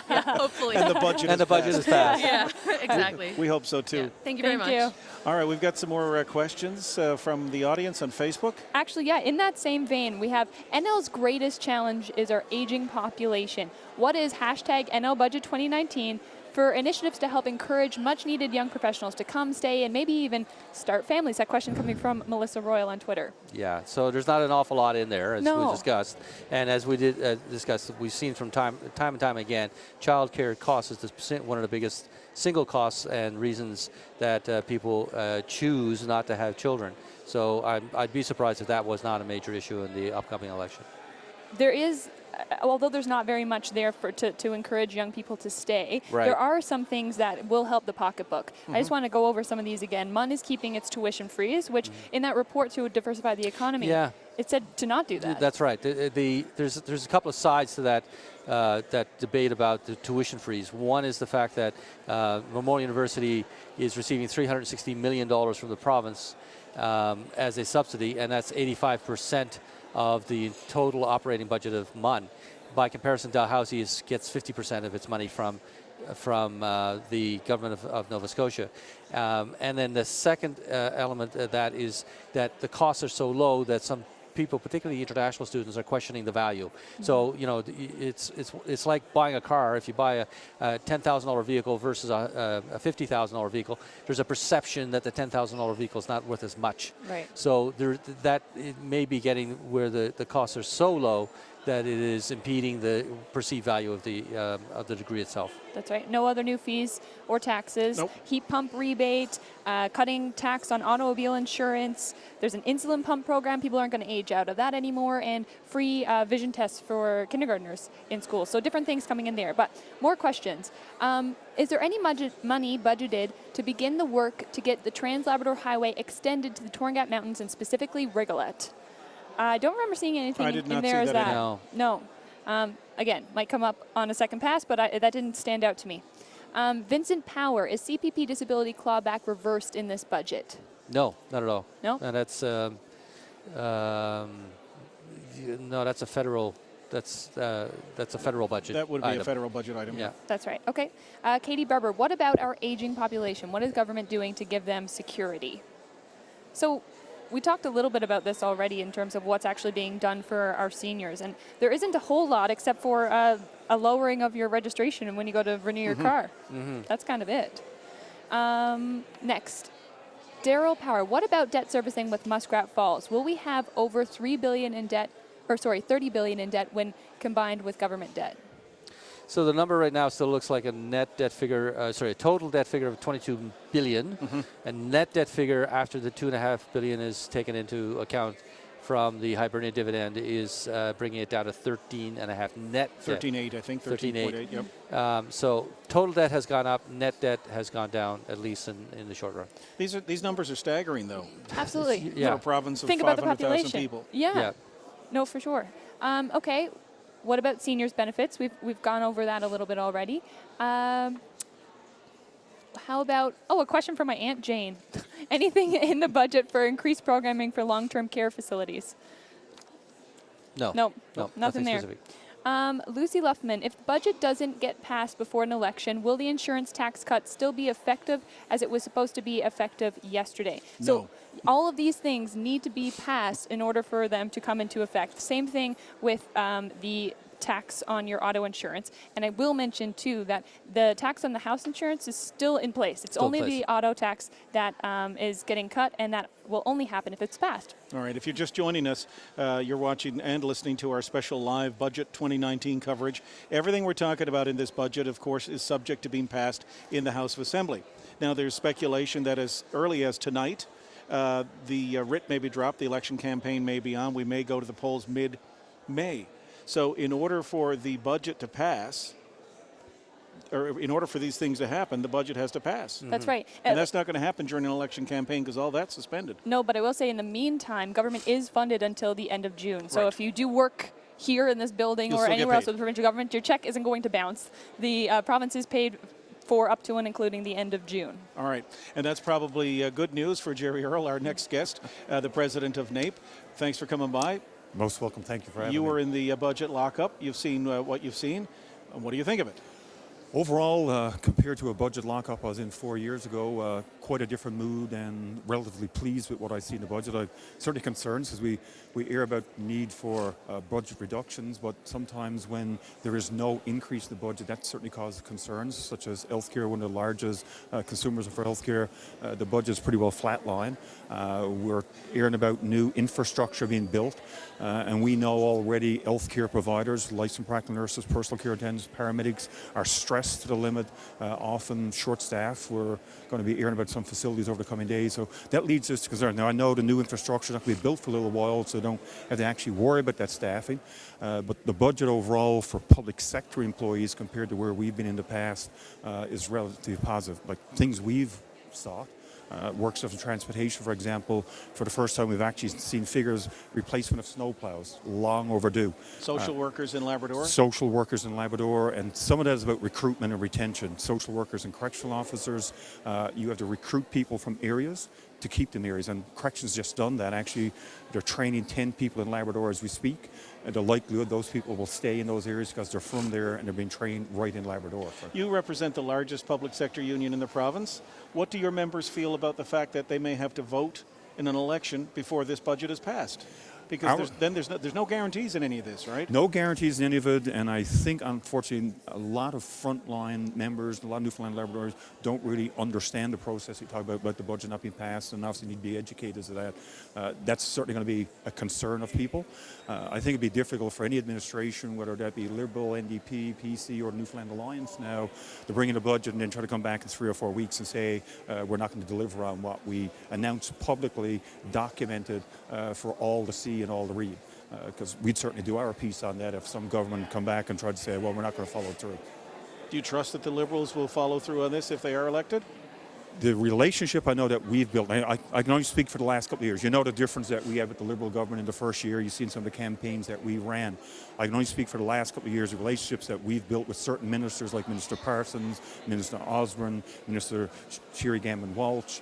Hopefully. And the budget And the budget is passed. Yeah, exactly. We hope so, too. Yeah. Thank you very Thank much. you. All right, we've got some more questions from the audience on Facebook. Actually, yeah, in that same vein, we have NL's greatest challenge is our aging population. What is hashtag NL Budget 2019 for initiatives to help encourage much-needed young professionals to come, stay, and maybe even start families? That question coming from Melissa Royal on Twitter. Yeah, so there's not an awful lot in there, as we No. discussed. And as we did discuss, we've seen from time and time again, child care costs is one of the biggest single costs and reasons that people choose not to have children. So I'd be surprised if that was not a major issue in the upcoming election. There is, although there's not very much there to encourage young people to stay, Right. there are some things that will help the pocketbook. I just want to go over some of these again. MUN is keeping its tuition freeze, which in that report to diversify the economy, it said to not do that. That's right. There's a couple of sides to that debate about the tuition freeze. One is the fact that Memorial University is receiving $360 million from the province as a subsidy, and that's 85% of the total operating budget of MUN. By comparison, Dalhousie gets 50% of its money from the government of Nova Scotia. And then the second element of that is that the costs are so low that some people, particularly international students, are questioning the value. So, you know, it's like buying a car. If you buy a $10,000 vehicle versus a $50,000 vehicle, there's a perception that the $10,000 vehicle is not worth as much. Right. So that it may be getting where the costs are so low that it is impeding the perceived value of the degree itself. That's right. No other new fees or taxes. Nope. Heat pump rebate, cutting tax on automobile insurance. There's an insulin pump program. People aren't going to age out of that anymore. And free vision tests for kindergartners in school. So different things coming in there. But more questions. Is there any money budgeted to begin the work to get the Trans-Labrador Highway extended to the Torngat Mountains and specifically Rigolet? I don't remember seeing anything I did in not there see as that that. in No. Again, might come up on a second pass, but that didn't stand out to me. Vincent Power, is CPP disability clawback reversed in this budget? No, not at all. No? And that's no, that's a federal. That's a federal budget. That would be item. a federal budget item. Yeah. That's right. Okay. Katie Barber, what about our aging population? What is government doing to give them security? So we talked a little bit about this already in terms of what's actually being done for our seniors. And there isn't a whole lot except for a lowering of your registration when you go to renew your car. That's kind of it. Next. Daryl Power, what about debt servicing with Muskrat Falls? Will we have over $3 billion in debt, or sorry, $30 billion in debt when combined with government debt? So the number right now still looks like a net debt figure, a total debt figure of $22 billion. And net debt figure after the $2.5 billion is taken into account from the Hibernian dividend is bringing it down to 13.5 net debt. 13.8, I think. 13.8. Yep. So total debt has gone up, net debt has gone down, at least in the short run. These numbers are staggering, though. Absolutely. Yeah. For a province of Think about the 500,000 population. people. Yeah. No, for sure. Okay. What about seniors benefits? We've gone over that a little bit already. How about, a question from my Aunt Jane. Anything in the budget for increased programming for long-term care facilities? No. No, No, nothing there. specific. Lucy Luffman, if the budget doesn't get passed before an election, will the insurance tax cut still be effective as it was supposed to be effective yesterday? No. So all of these things need to be passed in order for them to come into effect. Same thing with the tax on your auto insurance. And I will mention, too, that the tax on the house insurance is still in place. It's Still in only place. the auto tax that is getting cut, and that will only happen if it's passed. All right, if you're just joining us, you're watching and listening to our special live Budget 2019 coverage. Everything we're talking about in this budget, of course, is subject to being passed in the House of Assembly. Now, there's speculation that as early as tonight, the writ may be dropped, the election campaign may be on, we may go to the polls mid-May. So in order for the budget to pass, or in order for these things to happen, the budget has to pass. That's right. And that's not going to happen during an election campaign because all that's suspended. No, but I will say in the meantime, government is funded until the end of June. So Right. if you do work here in this building You'll or still get anywhere else paid. with the provincial government, your check isn't going to bounce. The province is paid for up to and including the end of June. All right. And that's probably good news for Jerry Earl, our next guest, the president of NAPE. Thanks for coming by. Most welcome. Thank you for having me. You were in the budget lockup. You've seen what you've seen. What do you think of it? Overall, compared to a budget lockup I was in 4 years ago, quite a different mood and relatively pleased with what I see in the budget. I'm certainly concerned because we hear about need for budget reductions, but sometimes when there is no increase in the budget, that certainly causes concerns, such as healthcare, one of the largest consumers for healthcare. The budget is pretty well flatline. We're hearing about new infrastructure being built, and we know already healthcare providers, licensed practical nurses, personal care attendants, paramedics are stressed to the limit, often short staff. We're going to be hearing about some facilities over the coming days, so that leads us to concern. Now I know the new infrastructure is not going to be built for a little while, so don't have to actually worry about that staffing, but the budget overall for public sector employees compared to where we've been in the past is relatively positive. Like things we've sought, work stuff in transportation, for example. For the first time, we've actually seen figures replacement of snowplows, long overdue. Social workers in Labrador? Social workers in Labrador, and some of that is about recruitment and retention. Social workers and correctional officers, you have to recruit people from areas to keep them areas, and corrections just done that. Actually, they're training 10 people in Labrador as we speak, and the likelihood those people will stay in those areas because they're from there and they're being trained right in Labrador. You represent the largest public sector union in the province. What do your members feel about the fact that they may have to vote in an election before this budget is passed? Because there's no guarantees in any of this, right? No guarantees in any of it, and I think, unfortunately, a lot of frontline members, a lot of Newfoundland Labradors don't really understand the process. You talk about the budget not being passed, and obviously need to be educated to that. That's certainly going to be a concern of people. I think it'd be difficult for any administration, whether that be Liberal, NDP, PC, or Newfoundland Alliance now, to bring in a budget and then try to come back in 3 or 4 weeks and say we're not going to deliver on what we announced publicly, documented for all to see and all to read, because we'd certainly do our piece on that if some government come back and try to say, well, we're not going to follow through. Do you trust that the Liberals will follow through on this if they are elected? The relationship I know that we've built, I can only speak for the last couple of years. You know the difference that we had with the Liberal government in the first year. You've seen some of the campaigns that we ran. I can only speak for the last couple of years, the relationships that we've built with certain ministers like Minister Parsons, Minister Osborne, Minister Sherry Gammon-Walsh,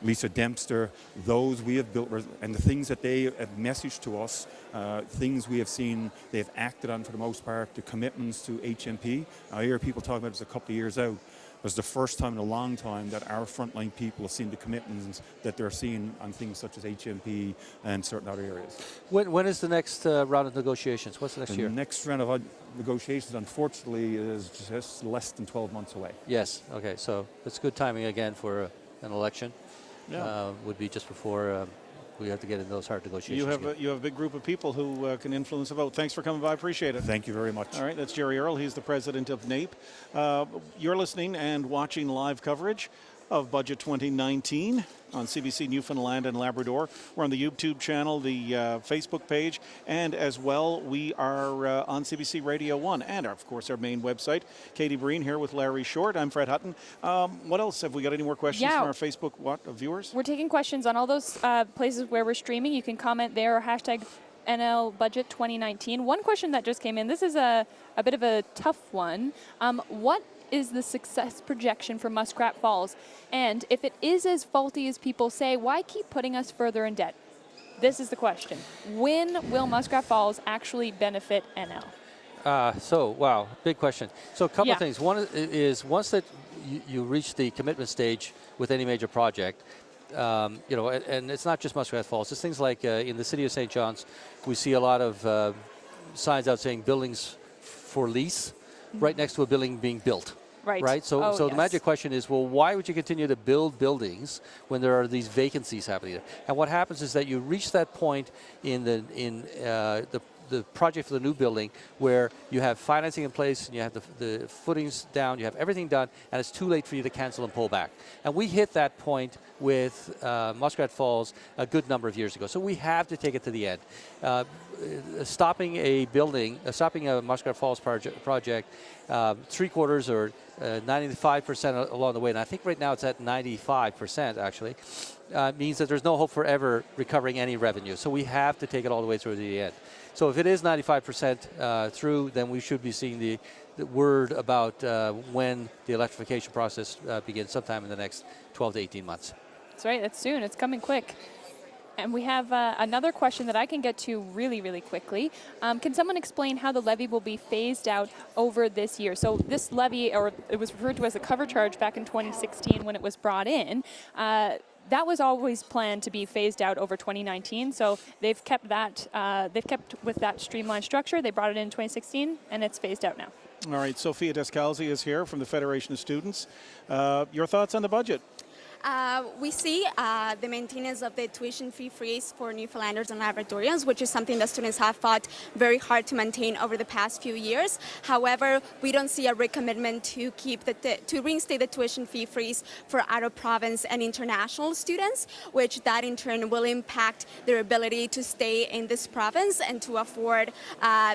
Lisa Dempster. Those we have built, and the things that they have messaged to us, things we have seen they've acted on for the most part, the commitments to HMP. I hear people talking about this a couple of years out. It was the first time in a long time that our frontline people have seen the commitments that they're seeing on things such as HMP and certain other areas. When is the next round of negotiations? What's the next year? The next round of negotiations, unfortunately, is just less than 12 months away. Yes. Okay. So it's good timing again for an election. Yeah. Would be just before we have to get in those hard negotiations. You have a big group of people who can influence the vote. Thanks for coming by. Appreciate it. Thank you very much. All right, that's Jerry Earl. He's the president of NAPE. You're listening and watching live coverage of Budget 2019 on CBC Newfoundland and Labrador. We're on the YouTube channel, the Facebook page, and as well, we are on CBC Radio 1 and, of course, our main website. Katie Breen here with Larry Short. I'm Fred Hutton. What else? Have we got any more questions from our Facebook viewers? We're taking questions on all those places where we're streaming. You can comment there or hashtag NL Budget 2019. One question that just came in, this is a bit of a tough one. What is the success projection for Muskrat Falls? And if it is as faulty as people say, why keep putting us further in debt? This is the question. When will Muskrat Falls actually benefit NL? Wow, big question. So a couple of things. One is once that you reach the commitment stage with any major project, and it's not just Muskrat Falls. It's things like in the city of St. John's, we see a lot of signs out saying buildings for lease right next to a building being built. Right. So the magic question is, well, why would you continue to build buildings when there are these vacancies happening there? And what happens is that you reach that point in the project for the new building where you have financing in place and you have the footings down, you have everything done, and it's too late for you to cancel and pull back. And we hit that point with Muskrat Falls a good number of years ago. So we have to take it to the end. Stopping a Muskrat Falls project Three quarters or 95% along the way, and I think right now it's at 95% actually, means that there's no hope for ever recovering any revenue. So we have to take it all the way through to the end. So if it is 95% through, then we should be seeing the word about when the electrification process begins sometime in the next 12 to 18 months. That's right, it's soon, it's coming quick. And we have another question that I can get to really, really quickly. Can someone explain how the levy will be phased out over this year? So this levy, or it was referred to as a cover charge back in 2016 when it was brought in, that was always planned to be phased out over 2019. So they've kept that, they've kept with that streamlined structure. They brought it in 2016, and it's phased out now. All right, Sophia Descalzi is here from the Federation of Students. Your thoughts on the budget? We see the maintenance of the tuition fee freeze for Newfoundlanders and Labradorians, which is something that students have fought very hard to maintain over the past few years. However, we don't see a recommitment to keep to reinstate the tuition fee freeze for out-of-province and international students, which that in turn will impact their ability to stay in this province and to afford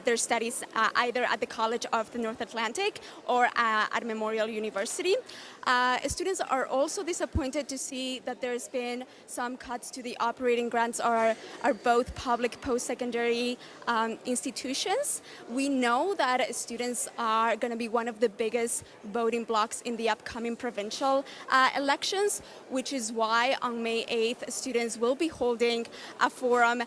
their studies either at the College of the North Atlantic or at Memorial University. Students are also disappointed to see that there's been some cuts to the operating grants are both public post-secondary institutions. We know that students are going to be one of the biggest voting blocks in the upcoming provincial elections, which is why on May 8th, students will be holding a forum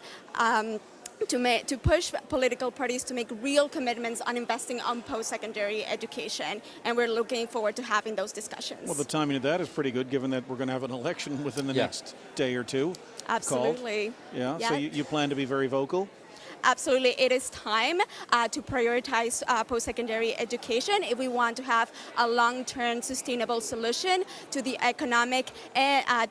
to push political parties to make real commitments on investing on post-secondary education, and we're looking forward to having those discussions. Well, the timing of that is pretty good, given that we're going to have an election within the next day or two. Absolutely. Yeah, so you plan to be very vocal? Absolutely, it is time to prioritize post-secondary education if we want to have a long-term sustainable solution to the economic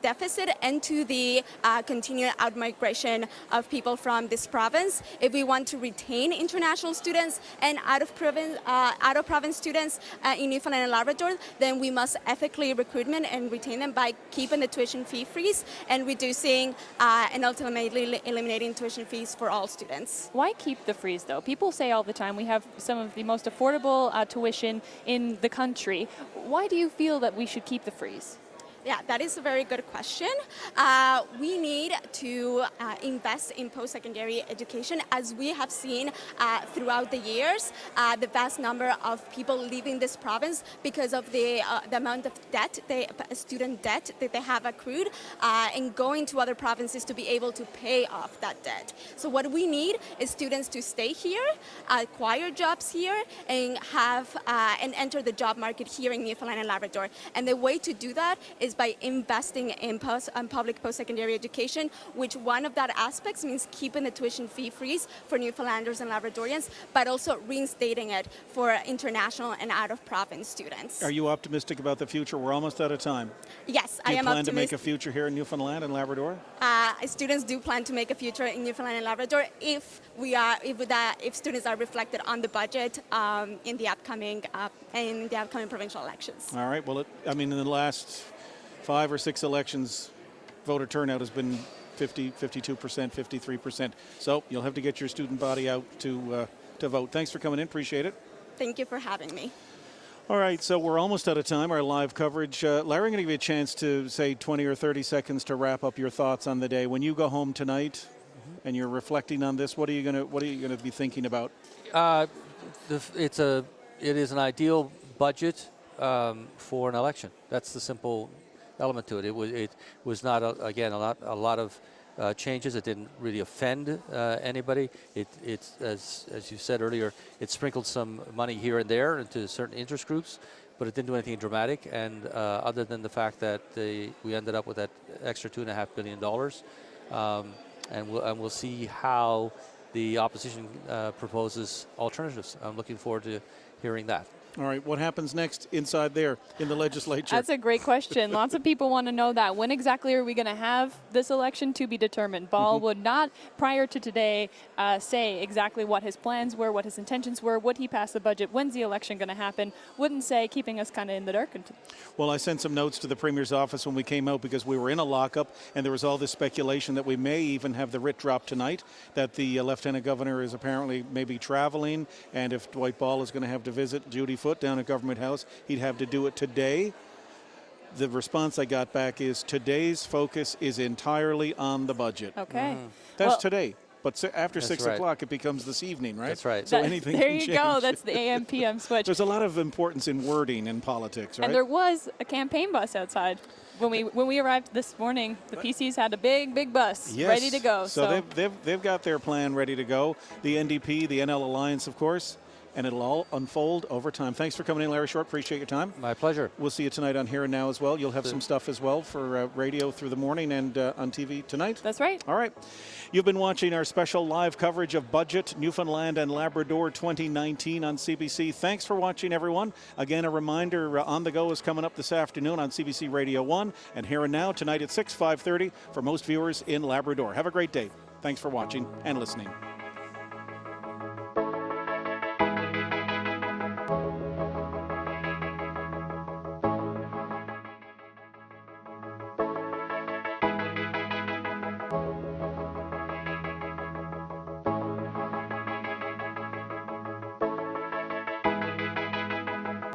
deficit and to the continued out-migration of people from this province. If we want to retain international students and out-of-province students in Newfoundland and Labrador, then we must ethically recruitment and retain them by keeping the tuition fee freeze and reducing and ultimately eliminating tuition fees for all students. Why keep the freeze, though? People say all the time we have some of the most affordable tuition in the country. Why do you feel that we should keep the freeze? Yeah, that is a very good question. We need to invest in post-secondary education. As we have seen throughout the years, the vast number of people leaving this province because of the amount of debt, student debt that they have accrued, and going to other provinces to be able to pay off that debt. So what we need is students to stay here, acquire jobs here, and have and enter the job market here in Newfoundland and Labrador. And the way to do that is by investing in public post-secondary education, which one of that aspects means keeping the tuition fee freeze for Newfoundlanders and Labradorians, but also reinstating it for international and out-of-province students. Are you optimistic about the future? We're almost out of time. Yes, I am optimistic. Do you plan to make a future here in Newfoundland and Labrador? Students do plan to make a future in Newfoundland and Labrador if students are reflected on the budget in the upcoming provincial elections. All right. Well, in the last 5 or 6 elections, voter turnout has been 50, 52%, 53%. So you'll have to get your student body out to vote. Thanks for coming in. Appreciate it. Thank you for having me. All right, so we're almost out of time, our live coverage. Larry, I'm going to give you a chance to say 20 or 30 seconds to wrap up your thoughts on the day. When you go home tonight and you're reflecting on this, what are you going to be thinking about? It is an ideal budget for an election. That's the simple element to it. It was not a lot of changes. It didn't really offend anybody. It's as you said earlier, it sprinkled some money here and there into certain interest groups, but it didn't do anything dramatic. And other than the fact that we ended up with that extra $2.5 billion, and we'll see how the opposition proposes alternatives. I'm looking forward to hearing that. All right, what happens next inside there in the legislature? That's a great question. Lots of people want to know that. When exactly are we going to have this election to be determined? Ball would not, prior to today, say exactly what his plans were, what his intentions were, would he pass the budget, when's the election going to happen, wouldn't say, keeping us kind of in the dark. Well, I sent some notes to the Premier's office when we came out because we were in a lockup and there was all this speculation that we may even have the writ drop tonight, that the Lieutenant Governor is apparently maybe traveling, and if Dwight Ball is going to have to visit, Judy foot down at Government House. He'd have to do it today. The response I got back is today's focus is entirely on the budget. Okay. That's Well, today. But after That's 6 right. o'clock, it becomes this evening, right? That's right. So that- anything there can you change. go. That's the AM/PM switch. There's a lot of importance in wording in politics, right? And there was a campaign bus outside. When we arrived this morning, the PCs had a big bus Yes. ready to go. So they've got their plan ready to go. The NDP, the NL Alliance, of course, and it'll all unfold over time. Thanks for coming in, Larry Short. Appreciate your time. My pleasure. We'll see you tonight on Here and Now as well. You'll have some stuff as well for radio through the morning and on TV tonight. That's right. All right. You've been watching our special live coverage of Budget Newfoundland and Labrador 2019 on CBC. Thanks for watching, everyone. Again, a reminder, On the Go is coming up this afternoon on CBC Radio 1 and Here and Now tonight at 6, 5:30 for most viewers in Labrador. Have a great day. Thanks for watching and listening.